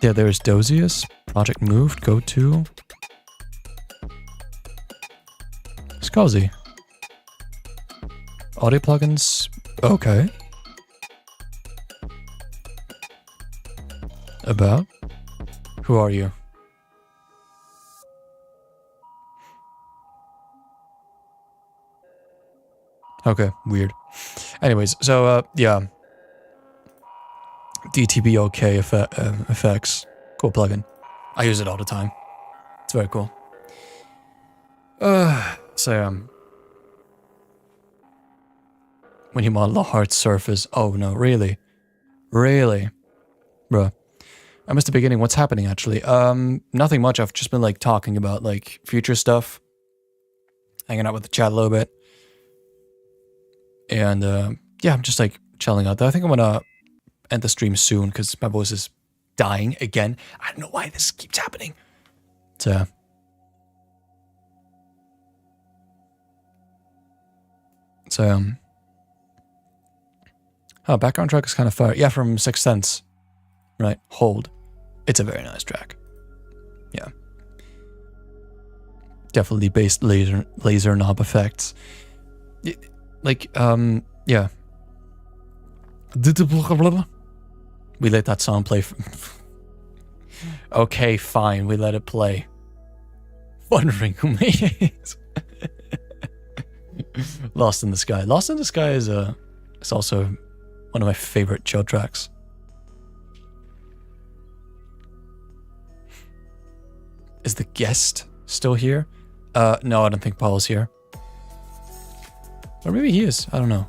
Yeah, there's Dozius, Project Moved, Go To. Scuzzy. Audio plugins, okay. About? Who are you? Okay, weird. Anyways, so, yeah. DTBOK effects. Cool plugin. I use it all the time. It's very cool. So, when you model a hard surface. Oh no, really? Really? Bruh. I missed the beginning. What's happening actually? Nothing much. I've just been like talking about like future stuff. Hanging out with the chat a little bit. And yeah, I'm just like chilling out there. I think I'm gonna end the stream soon because my voice is dying again. I don't know why this keeps happening. So oh, background track is kind of fire. Yeah, from Sixth Sense. Right, Hold. It's a very nice track. Yeah. Definitely based laser knob effects. Like, yeah. We let that song play. Okay, fine, we let it play. Wondering who made it. Lost in the Sky. Lost in the Sky is also one of my favorite chill tracks. Is the guest still here? No, I don't think Paul's here. Or maybe he is. I don't know.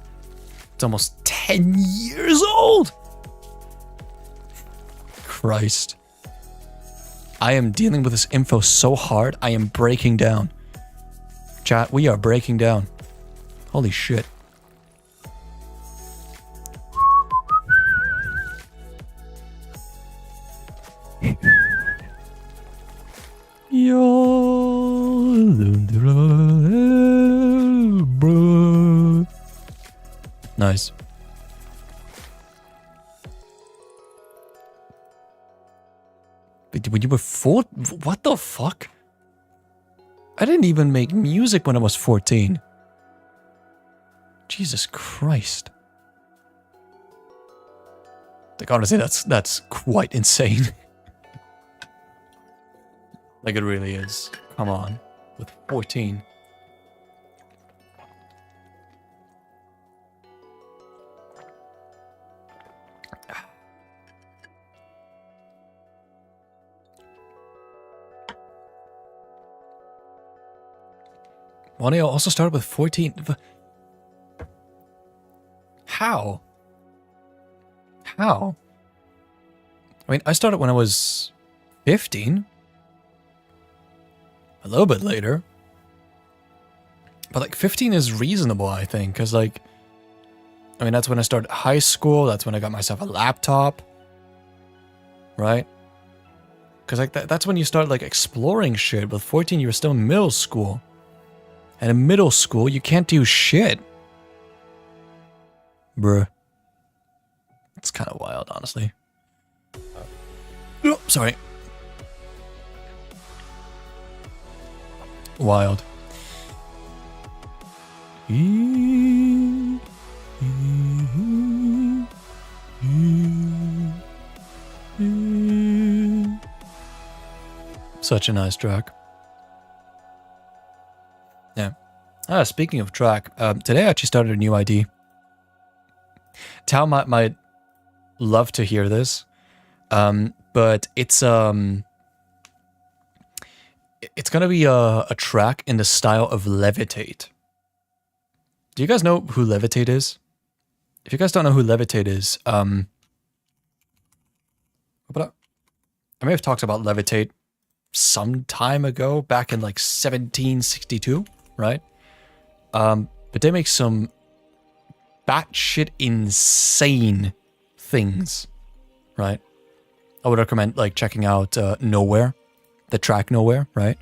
It's almost 10 years old! Christ. I am dealing with this info so hard, I am breaking down. Chat, we are breaking down. Holy shit. Nice. When you were 4? What the fuck? I didn't even make music when I was 14. Jesus Christ. Like, honestly, that's quite insane. Like, it really is. Come on. With 14. Juanio also started with 14. How? How? I mean, I started when I was 15. A little bit later. But like 15 is reasonable, I think, because like, I mean, that's when I started high school. That's when I got myself a laptop. Right? Because like that's when you start like exploring shit. With 14, you were still in middle school. And in middle school, you can't do shit. Bruh. It's kind of wild, honestly. Oh, sorry. Wild. Such a nice track. Yeah. Speaking of track, today I actually started a new ID. Tao might love to hear this, but it's gonna be a track in the style of Levitate. Do you guys know who Levitate is? If you guys don't know who Levitate is, I may have talked about Levitate some time ago, back in like 1762, right? But they make some batshit insane things, right? I would recommend like checking out Nowhere, the track Nowhere, right?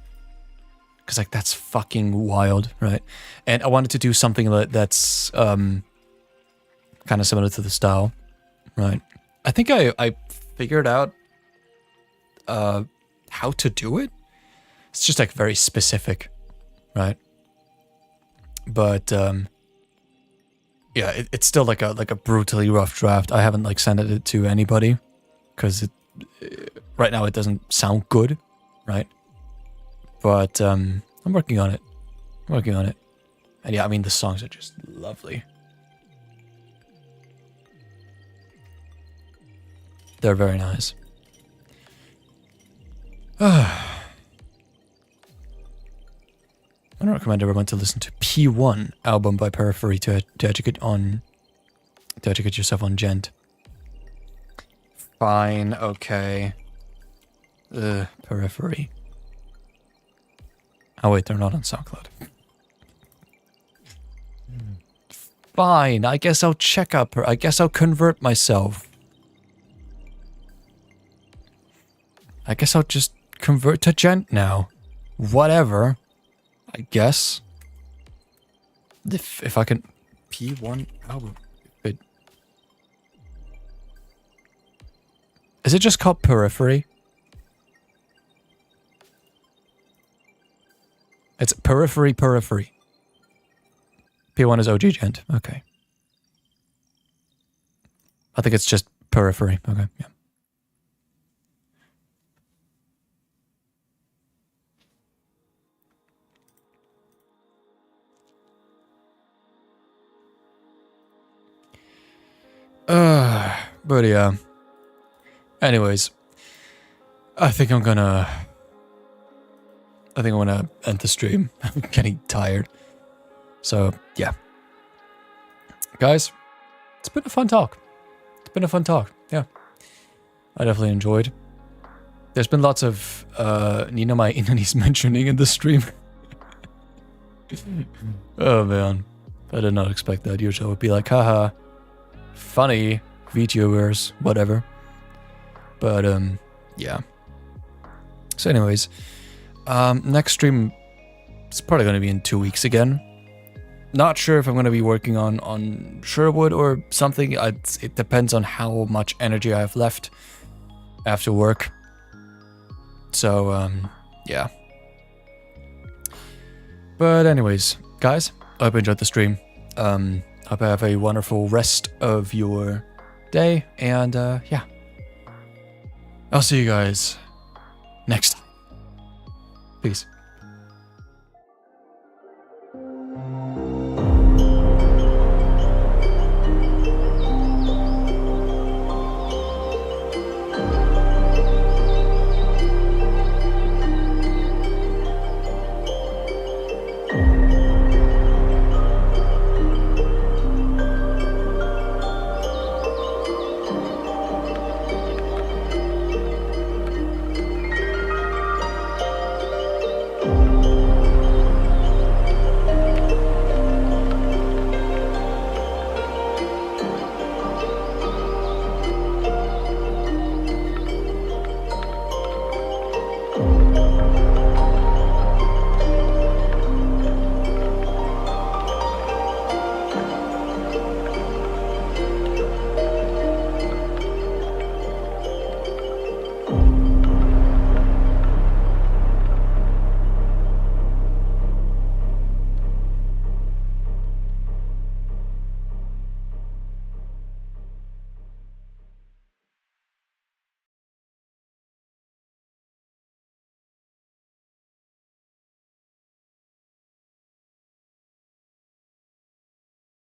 Because like that's fucking wild, right? And I wanted to do something that's kind of similar to the style, right? I think I figured out how to do it. It's just like very specific, right? But yeah, it's still like a brutally rough draft. I haven't like sent it to anybody because right now it doesn't sound good, right? But I'm working on it. And yeah, I mean the songs are just lovely. They're very nice. I don't recommend everyone to listen to P1 album by Periphery to educate yourself on gent. Fine, okay. Periphery. Oh wait, they're not on SoundCloud. Fine, I guess I'll check up her. I guess I'll convert myself. I guess I'll just convert to gent now. Whatever. I guess. If I can... P1 album. Is it just called Periphery? It's Periphery. P1 is OG gent. Okay. I think it's just Periphery. Okay, yeah. But yeah. Anyways, I think I'm gonna end the stream. I'm getting tired. So yeah, guys, it's been a fun talk. Yeah, I definitely enjoyed. There's been lots of Nina my Inanis mentioning in the stream. Oh man, I did not expect that. Usually I would be like, haha, funny, VTubers, whatever. But yeah. So anyways, next stream is probably going to be in 2 weeks again. Not sure if I'm going to be working on Sherwood or something. It depends on how much energy I have left after work. So yeah. But anyways, guys, I hope you enjoyed the stream. Hope you have a wonderful rest of your day, and yeah. I'll see you guys next time. Peace.